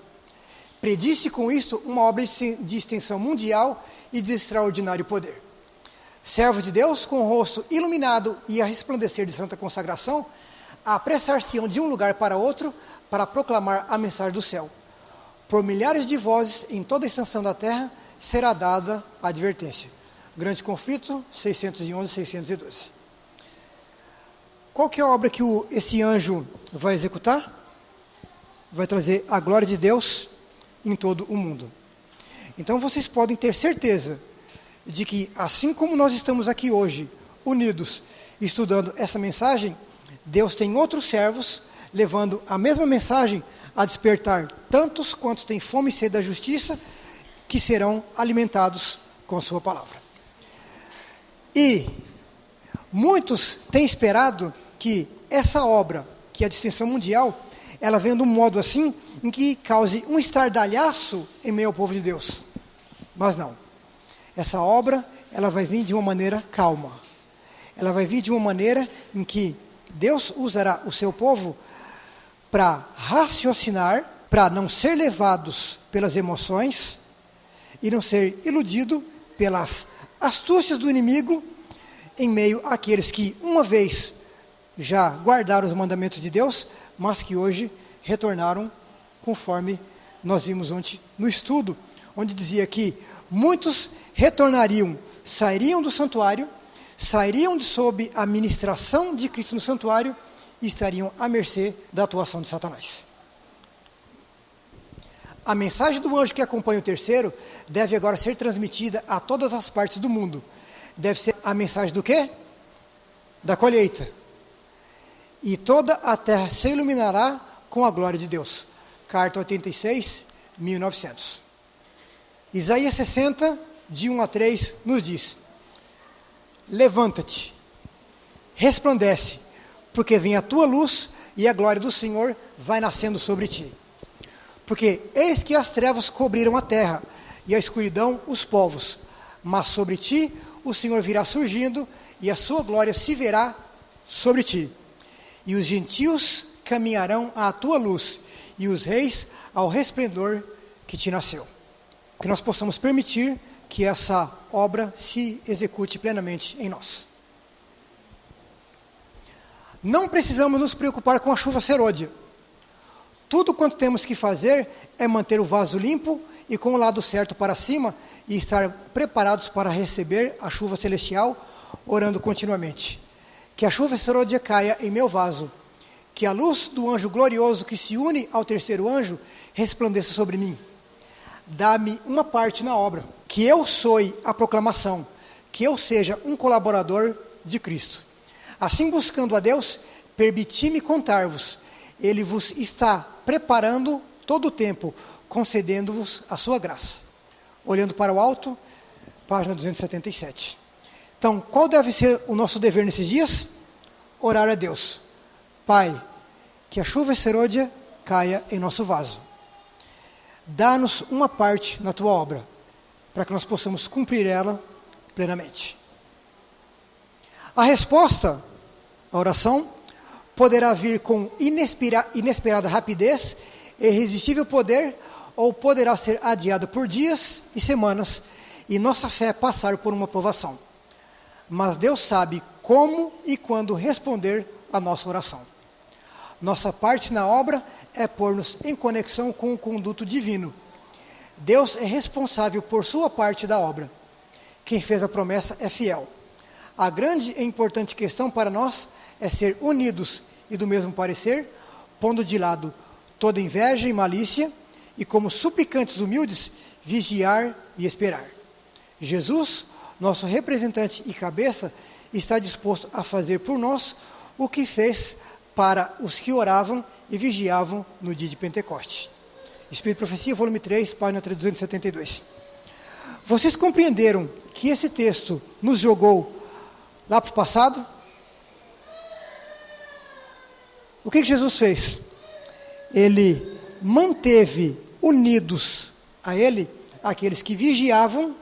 Predisse com isto uma obra de extensão mundial e de extraordinário poder. Servo de Deus, com o rosto iluminado e a resplandecer de santa consagração, apressar-se-ão de um lugar para outro para proclamar a mensagem do céu. Por milhares de vozes em toda a extensão da terra será dada a advertência. Grande conflito, 611 e 612. Qual que é a obra que esse anjo vai executar? Vai trazer a glória de Deus em todo o mundo. Então vocês podem ter certeza de que, assim como nós estamos aqui hoje, unidos, estudando essa mensagem, Deus tem outros servos, levando a mesma mensagem a despertar tantos quantos têm fome e sede da justiça, que serão alimentados com a sua palavra. E muitos têm esperado que essa obra, que é a distinção mundial, ela venha de um modo assim, em que cause um estardalhaço em meio ao povo de Deus. Mas não. Essa obra, ela vai vir de uma maneira calma. Ela vai vir de uma maneira em que Deus usará o seu povo para raciocinar, para não ser levados pelas emoções e não ser iludido pelas astúcias do inimigo em meio àqueles que uma vez já guardaram os mandamentos de Deus, mas que hoje retornaram conforme nós vimos ontem no estudo, onde dizia que muitos retornariam, sairiam do santuário, sairiam de sob a ministração de Cristo no santuário e estariam à mercê da atuação de Satanás. A mensagem do anjo que acompanha o terceiro deve agora ser transmitida a todas as partes do mundo. Deve ser a mensagem do quê? Da colheita. E toda a terra se iluminará com a glória de Deus. Carta 86, 1900. Isaías 60, de 1 a 3, nos diz: levanta-te, resplandece, porque vem a tua luz e a glória do Senhor vai nascendo sobre ti. Porque eis que as trevas cobriram a terra e a escuridão os povos, mas sobre ti o Senhor virá surgindo e a sua glória se verá sobre ti. E os gentios caminharão à tua luz e os reis ao resplendor que te nasceu. Que nós possamos permitir que essa obra se execute plenamente em nós. Não precisamos nos preocupar com a chuva serôdia. Tudo quanto temos que fazer é manter o vaso limpo e com o lado certo para cima e estar preparados para receber a chuva celestial, orando continuamente. Que a chuva serôdia caia em meu vaso, que a luz do anjo glorioso que se une ao terceiro anjo resplandeça sobre mim. Dá-me uma parte na obra, que eu soe a proclamação, que eu seja um colaborador de Cristo. Assim, buscando a Deus, permiti-me contar-vos, Ele vos está preparando todo o tempo, concedendo-vos a sua graça. Olhando para o alto, página 277. Então, qual deve ser o nosso dever nesses dias? Orar a Deus. Pai, que a chuva serôdia caia em nosso vaso. Dá-nos uma parte na tua obra, para que nós possamos cumprir ela plenamente. A resposta à oração poderá vir com inesperada rapidez, irresistível poder, ou poderá ser adiada por dias e semanas, e nossa fé passar por uma provação. Mas Deus sabe como e quando responder a nossa oração. Nossa parte na obra é pôr-nos em conexão com o conduto divino. Deus é responsável por sua parte da obra. Quem fez a promessa é fiel. A grande e importante questão para nós é ser unidos e do mesmo parecer, pondo de lado toda inveja e malícia, e como suplicantes humildes, vigiar e esperar. Jesus, nosso representante e cabeça, está disposto a fazer por nós o que fez para os que oravam e vigiavam no dia de Pentecostes. Espírito e Profecia, volume 3, página 272. Vocês compreenderam que esse texto nos jogou lá para o passado? O que Jesus fez? Ele manteve unidos a Ele aqueles que vigiavam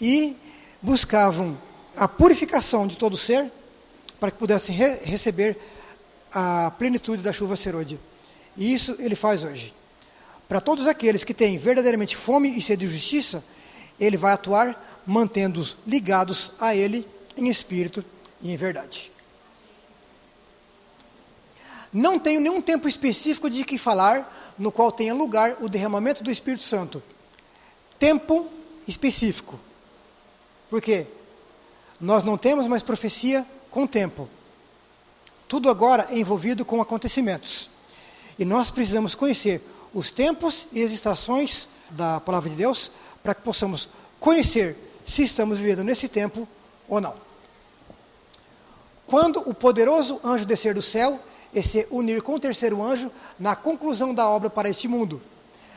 e buscavam a purificação de todo ser para que pudessem receber a plenitude da chuva serôdia. E isso Ele faz hoje. Para todos aqueles que têm verdadeiramente fome e sede de justiça, Ele vai atuar mantendo-os ligados a Ele em espírito e em verdade. Não tenho nenhum tempo específico de que falar no qual tenha lugar o derramamento do Espírito Santo. Tempo específico. Por quê? Nós não temos mais profecia com tempo. Tudo agora é envolvido com acontecimentos. E nós precisamos conhecer os tempos e as estações da Palavra de Deus para que possamos conhecer se estamos vivendo nesse tempo ou não. Quando o poderoso anjo descer do céu e se unir com o terceiro anjo na conclusão da obra para este mundo,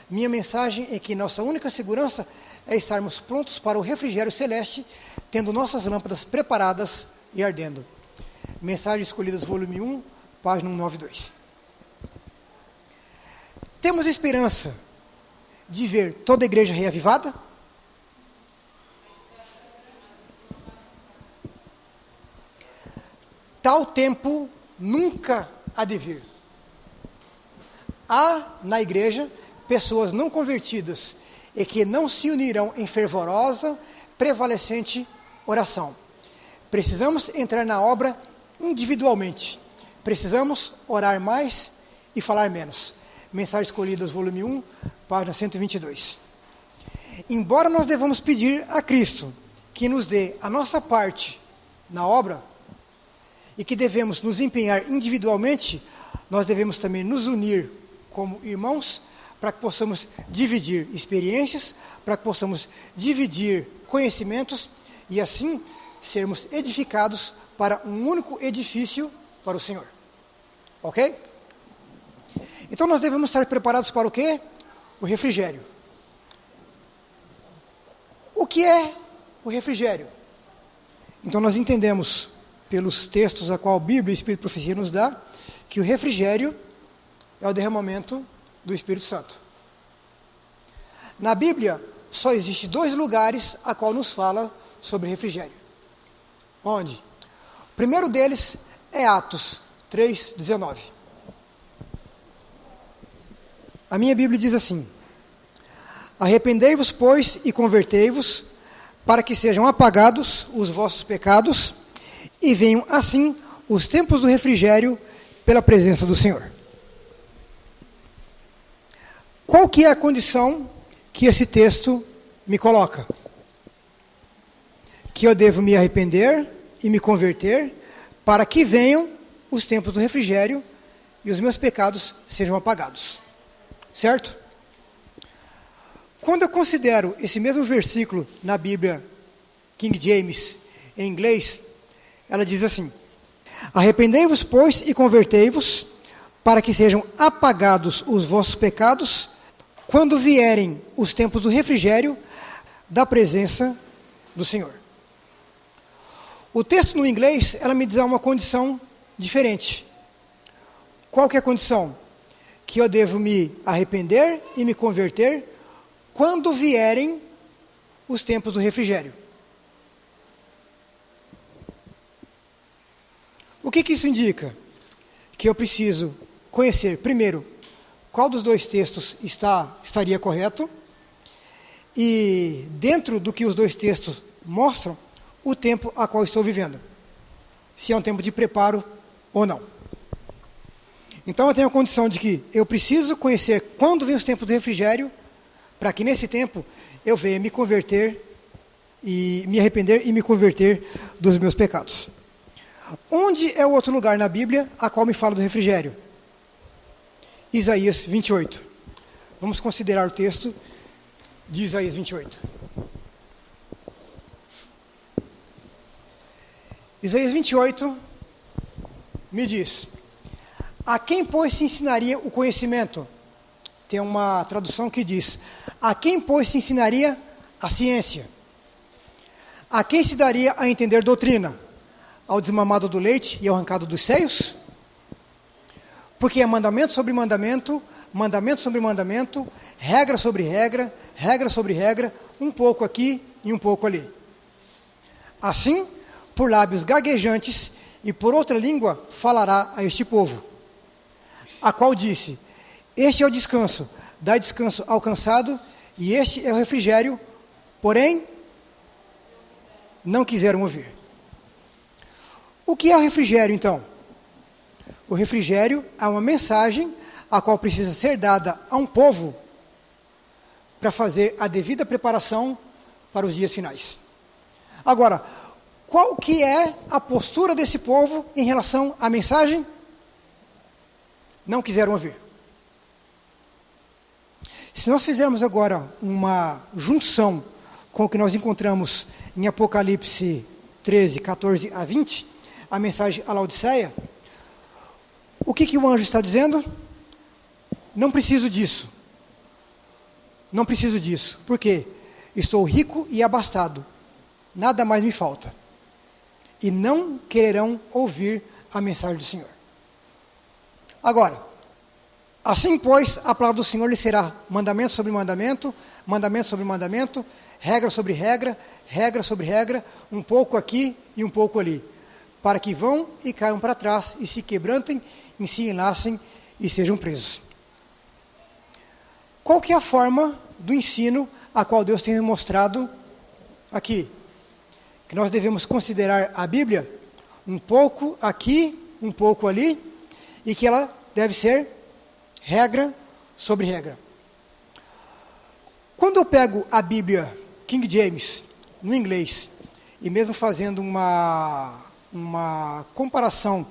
minha mensagem é que nossa única segurança é estarmos prontos para o refrigério celeste, tendo nossas lâmpadas preparadas e ardendo. Mensagens Escolhidas, volume 1, página 192. Temos esperança de ver toda a igreja reavivada? Tal tempo nunca há de vir. Há na igreja pessoas não convertidas e que não se unirão em fervorosa, prevalecente oração. Precisamos entrar na obra individualmente. Precisamos orar mais e falar menos. Mensagens Escolhidas, volume 1, página 122. Embora nós devamos pedir a Cristo que nos dê a nossa parte na obra e que devemos nos empenhar individualmente, nós devemos também nos unir como irmãos para que possamos dividir experiências, para que possamos dividir conhecimentos e assim sermos edificados para um único edifício para o Senhor. Ok? Então nós devemos estar preparados para o quê? O refrigério. O que é o refrigério? Então nós entendemos pelos textos a qual a Bíblia e o Espírito e Profecia nos dá, que o refrigério é o derramamento do Espírito Santo. Na Bíblia, só existe 2 lugares a qual nos fala sobre refrigério. Onde? O primeiro deles é Atos 3:19. A minha Bíblia diz assim: arrependei-vos, pois, e convertei-vos, para que sejam apagados os vossos pecados, e venham assim os tempos do refrigério pela presença do Senhor. Qual que é a condição que esse texto me coloca? Que eu devo me arrepender e me converter, para que venham os tempos do refrigério e os meus pecados sejam apagados. Certo? Quando eu considero esse mesmo versículo na Bíblia King James, em inglês, ela diz assim: arrependei-vos, pois, e convertei-vos, para que sejam apagados os vossos pecados, quando vierem os tempos do refrigério da presença do Senhor. O texto no inglês, ela me dá uma condição diferente. Qual que é a condição? Que eu devo me arrepender e me converter quando vierem os tempos do refrigério. O que isso indica? Que eu preciso conhecer, primeiro, qual dos 2 textos estaria correto, e dentro do que os 2 textos mostram, o tempo a qual estou vivendo. Se é um tempo de preparo ou não. Então eu tenho a condição de que eu preciso conhecer quando vem os tempos do refrigério, para que nesse tempo eu venha me converter, e me arrepender e me converter dos meus pecados. Onde é o outro lugar na Bíblia a qual me fala do refrigério? Isaías 28. vamos considerar o texto de Isaías 28. Isaías 28 me diz: a quem, pois, se ensinaria o conhecimento? Tem uma tradução que diz: a quem, pois, se ensinaria a ciência? A quem se daria a entender doutrina? Ao desmamado do leite e ao arrancado dos seios? Porque é mandamento sobre mandamento, mandamento sobre mandamento, regra sobre regra, regra sobre regra, um pouco aqui e um pouco ali. Assim, por lábios gaguejantes e por outra língua falará a este povo, a qual disse: este é o descanso, dá descanso ao cansado, e este é o refrigério, porém não quiseram ouvir. O que é o refrigério, então? O refrigério é uma mensagem a qual precisa ser dada a um povo para fazer a devida preparação para os dias finais. Agora, qual que é a postura desse povo em relação à mensagem? Não quiseram ouvir. Se nós fizermos agora uma junção com o que nós encontramos em Apocalipse 13, 14 a 20, a mensagem à Laodiceia, o que o anjo está dizendo? Não preciso disso. Não preciso disso. Por quê? Estou rico e abastado. Nada mais me falta. E não quererão ouvir a mensagem do Senhor. Agora, assim, pois, a palavra do Senhor lhe será mandamento sobre mandamento, mandamento sobre mandamento, regra sobre regra, regra sobre regra, um pouco aqui e um pouco ali, para que vão e caiam para trás e se quebrantem, e se enlacem e sejam presos. Qual que é a forma do ensino a qual Deus tem mostrado aqui? Que nós devemos considerar a Bíblia um pouco aqui, um pouco ali, e que ela deve ser regra sobre regra. Quando eu pego a Bíblia King James, no inglês, e mesmo fazendo uma comparação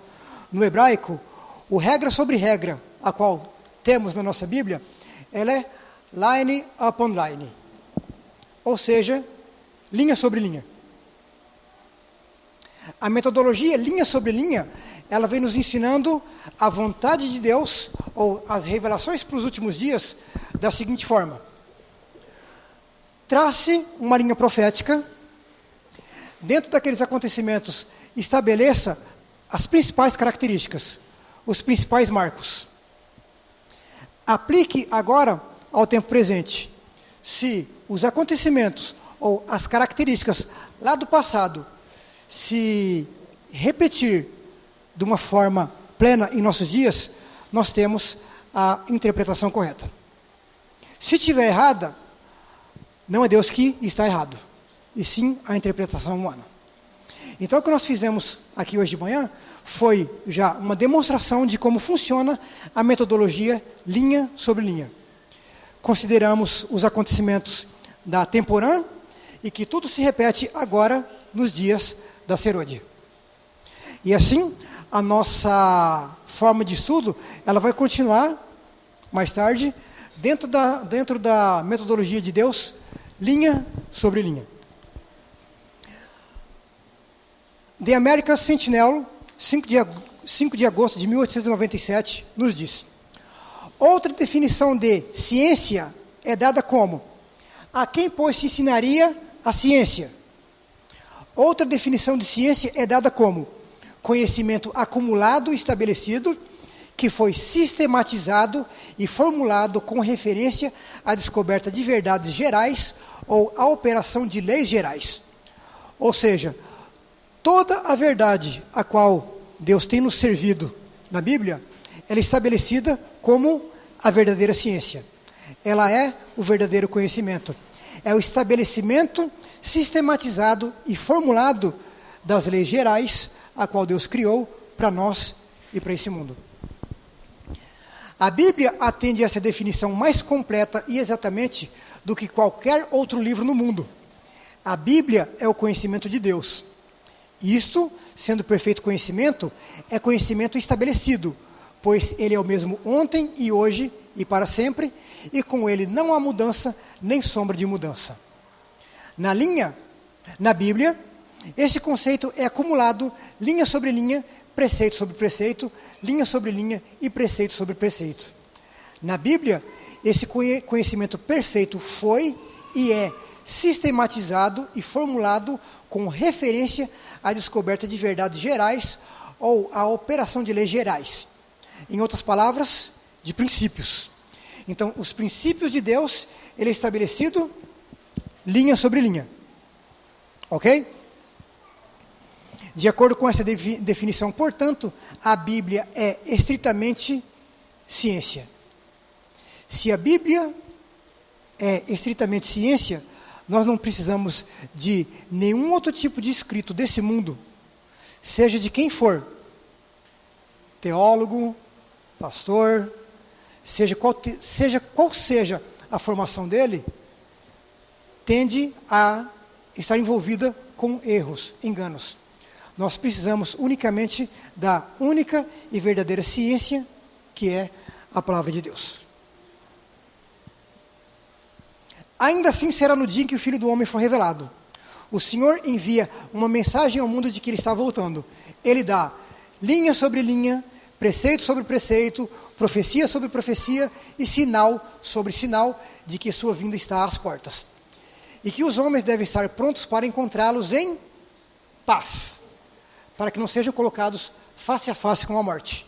no hebraico, o regra sobre regra, a qual temos na nossa Bíblia, ela é line upon line, ou seja, linha sobre linha. A metodologia linha sobre linha, ela vem nos ensinando a vontade de Deus, ou as revelações para os últimos dias, da seguinte forma: trace uma linha profética, dentro daqueles acontecimentos, estabeleça as principais características, os principais marcos. Aplique agora ao tempo presente. Se os acontecimentos ou as características lá do passado se repetir de uma forma plena em nossos dias, nós temos a interpretação correta. Se estiver errada, não é Deus que está errado, e sim a interpretação humana. Então, o que nós fizemos aqui hoje de manhã foi já uma demonstração de como funciona a metodologia linha sobre linha. Consideramos os acontecimentos da temporã e que tudo se repete agora nos dias da Serôdia. E assim, a nossa forma de estudo, ela vai continuar mais tarde, dentro da metodologia de Deus, linha sobre linha. The American Sentinel, 5 de agosto de 1897, nos diz: outra definição de ciência é dada como: a quem, pois, se ensinaria a ciência? Outra definição de ciência é dada como: conhecimento acumulado e estabelecido, que foi sistematizado e formulado com referência à descoberta de verdades gerais ou à operação de leis gerais. Ou seja, toda a verdade a qual Deus tem nos servido na Bíblia, ela é estabelecida como a verdadeira ciência. Ela é o verdadeiro conhecimento. É o estabelecimento sistematizado e formulado das leis gerais a qual Deus criou para nós e para esse mundo. A Bíblia atende a essa definição mais completa e exatamente do que qualquer outro livro no mundo. A Bíblia é o conhecimento de Deus. Isto, sendo perfeito conhecimento, é conhecimento estabelecido, pois ele é o mesmo ontem e hoje e para sempre, e com ele não há mudança, nem sombra de mudança. Na Bíblia, esse conceito é acumulado linha sobre linha, preceito sobre preceito, linha sobre linha e preceito sobre preceito. Na Bíblia, esse conhecimento perfeito foi e é sistematizado e formulado com referência à descoberta de verdades gerais ou à operação de leis gerais. Em outras palavras, de princípios. Então, os princípios de Deus, ele é estabelecido linha sobre linha. Ok? De acordo com essa definição, portanto, a Bíblia é estritamente ciência. Se a Bíblia é estritamente ciência, nós não precisamos de nenhum outro tipo de escrito desse mundo, seja de quem for, teólogo, pastor, seja qual seja a formação dele, tende a estar envolvida com erros, enganos. Nós precisamos unicamente da única e verdadeira ciência, que é a palavra de Deus. Ainda assim será no dia em que o Filho do Homem for revelado. O Senhor envia uma mensagem ao mundo de que Ele está voltando. Ele dá linha sobre linha, preceito sobre preceito, profecia sobre profecia e sinal sobre sinal de que sua vinda está às portas. E que os homens devem estar prontos para encontrá-los em paz, para que não sejam colocados face a face com a morte,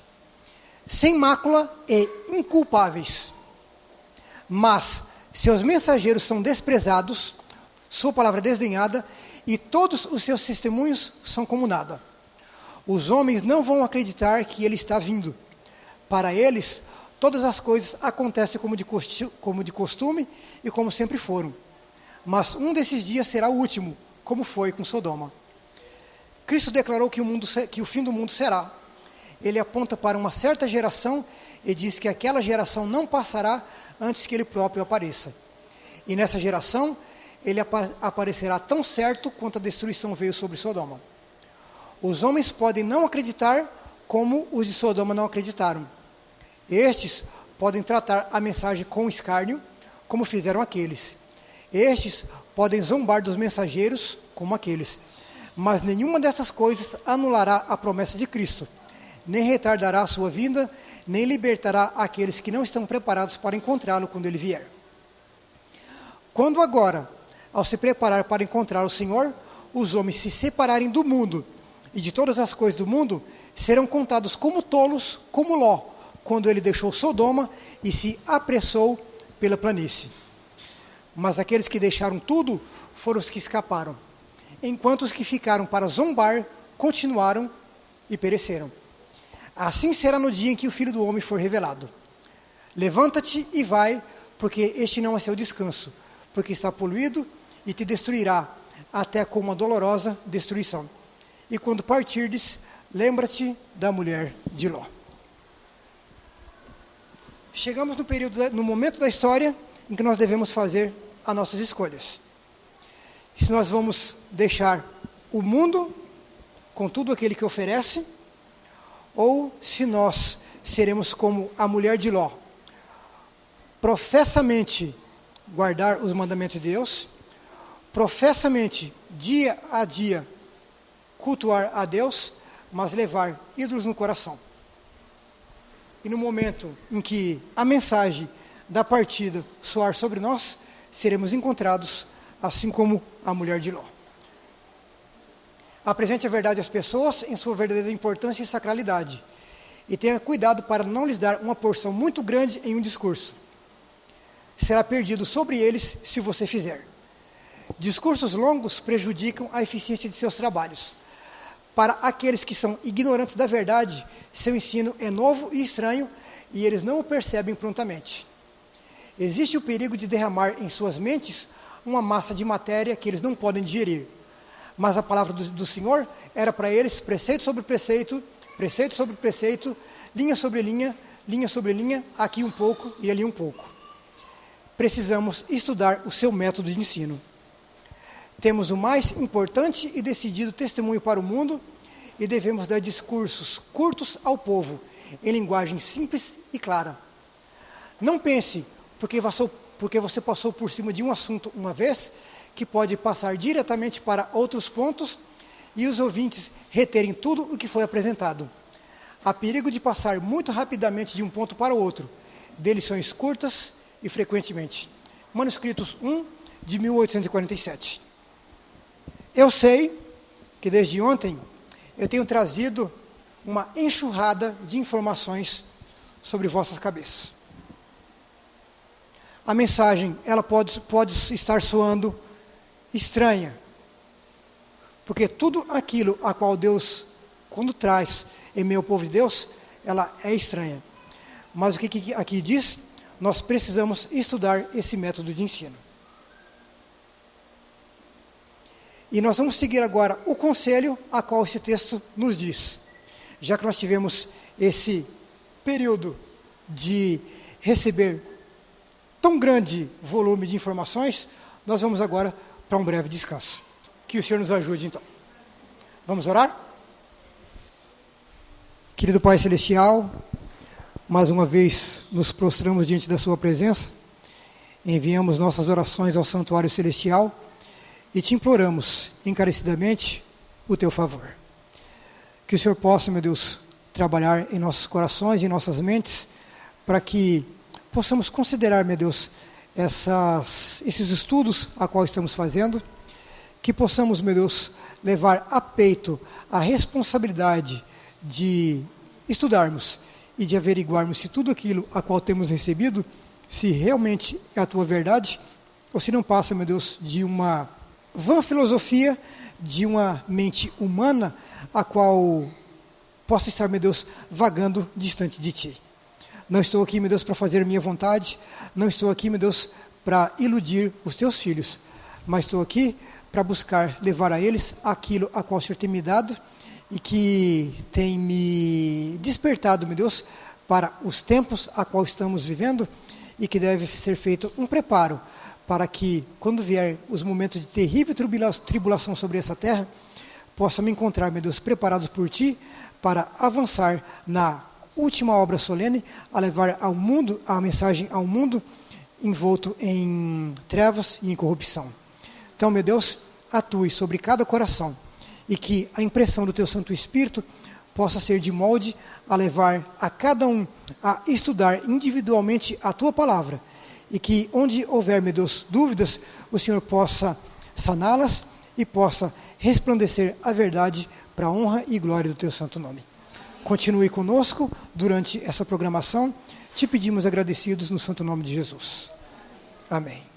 sem mácula e inculpáveis. Mas seus mensageiros são desprezados, sua palavra desdenhada, e todos os seus testemunhos são como nada. Os homens não vão acreditar que ele está vindo. Para eles, todas as coisas acontecem como de costume e como sempre foram. Mas um desses dias será o último, como foi com Sodoma. Cristo declarou que o fim do mundo será. Ele aponta para uma certa geração e diz que aquela geração não passará antes que ele próprio apareça. E nessa geração, ele aparecerá tão certo quanto a destruição veio sobre Sodoma. Os homens podem não acreditar como os de Sodoma não acreditaram. Estes podem tratar a mensagem com escárnio, como fizeram aqueles. Estes podem zombar dos mensageiros, como aqueles. Mas nenhuma dessas coisas anulará a promessa de Cristo, nem retardará a sua vinda, nem libertará aqueles que não estão preparados para encontrá-lo quando ele vier. Quando agora, ao se preparar para encontrar o Senhor, os homens se separarem do mundo e de todas as coisas do mundo, serão contados como tolos, como Ló, quando ele deixou Sodoma e se apressou pela planície. Mas aqueles que deixaram tudo foram os que escaparam, enquanto os que ficaram para zombar continuaram e pereceram. Assim será no dia em que o Filho do Homem for revelado. Levanta-te e vai, porque este não é seu descanso, porque está poluído e te destruirá, até com uma dolorosa destruição. E quando partirdes, lembra-te da mulher de Ló. Chegamos no momento da história em que nós devemos fazer as nossas escolhas. Se nós vamos deixar o mundo com tudo aquele que oferece, ou se nós seremos como a mulher de Ló, professamente guardar os mandamentos de Deus, professamente, dia a dia, cultuar a Deus, mas levar ídolos no coração. E no momento em que a mensagem da partida soar sobre nós, seremos encontrados assim como a mulher de Ló. Apresente a verdade às pessoas em sua verdadeira importância e sacralidade. E tenha cuidado para não lhes dar uma porção muito grande em um discurso. Será perdido sobre eles se você fizer. Discursos longos prejudicam a eficiência de seus trabalhos. Para aqueles que são ignorantes da verdade, seu ensino é novo e estranho e eles não o percebem prontamente. Existe o perigo de derramar em suas mentes uma massa de matéria que eles não podem digerir. Mas a palavra do Senhor era para eles preceito sobre preceito, preceito sobre preceito, linha sobre linha, linha sobre linha, aqui um pouco e ali um pouco. Precisamos estudar o seu método de ensino. Temos o mais importante e decidido testemunho para o mundo e devemos dar discursos curtos ao povo, em linguagem simples e clara. Não pense, porque você passou por cima de um assunto uma vez, que pode passar diretamente para outros pontos e os ouvintes reterem tudo o que foi apresentado. Há perigo de passar muito rapidamente de um ponto para o outro, de lições curtas e frequentemente. Manuscritos 1, de 1847. Eu sei que desde ontem eu tenho trazido uma enxurrada de informações sobre vossas cabeças. A mensagem, ela pode estar soando estranha, porque tudo aquilo a qual Deus, quando traz em meio ao povo de Deus, ela é estranha. Mas o que aqui diz? Nós precisamos estudar esse método de ensino. E nós vamos seguir agora o conselho a qual esse texto nos diz. Já que nós tivemos esse período de receber tão grande volume de informações, nós vamos agora para um breve descanso. Que o Senhor nos ajude, então. Vamos orar? Querido Pai Celestial, mais uma vez nos prostramos diante da Sua presença, enviamos nossas orações ao Santuário Celestial e te imploramos encarecidamente o Teu favor. Que o Senhor possa, meu Deus, trabalhar em nossos corações e em nossas mentes, para que possamos considerar, meu Deus, esses estudos a qual estamos fazendo, que possamos, meu Deus, levar a peito a responsabilidade de estudarmos e de averiguarmos se tudo aquilo a qual temos recebido, se realmente é a Tua verdade, ou se não passa, meu Deus, de uma vã filosofia, de uma mente humana, a qual possa estar, meu Deus, vagando distante de Ti. Não estou aqui, meu Deus, para fazer minha vontade, não estou aqui, meu Deus, para iludir os Teus filhos, mas estou aqui para buscar levar a eles aquilo a qual o Senhor tem me dado e que tem me despertado, meu Deus, para os tempos a qual estamos vivendo e que deve ser feito um preparo para que, quando vier os momentos de terrível tribulação sobre essa terra, possa me encontrar, meu Deus, preparados por Ti para avançar na última obra solene, a levar ao mundo, a mensagem ao mundo envolto em trevas e em corrupção. Então, meu Deus, atue sobre cada coração e que a impressão do Teu Santo Espírito possa ser de molde a levar a cada um a estudar individualmente a Tua palavra e que onde houver, meu Deus, dúvidas, o Senhor possa saná-las e possa resplandecer a verdade para a honra e glória do Teu santo nome. Continue conosco durante essa programação. Te pedimos agradecidos no santo nome de Jesus. Amém.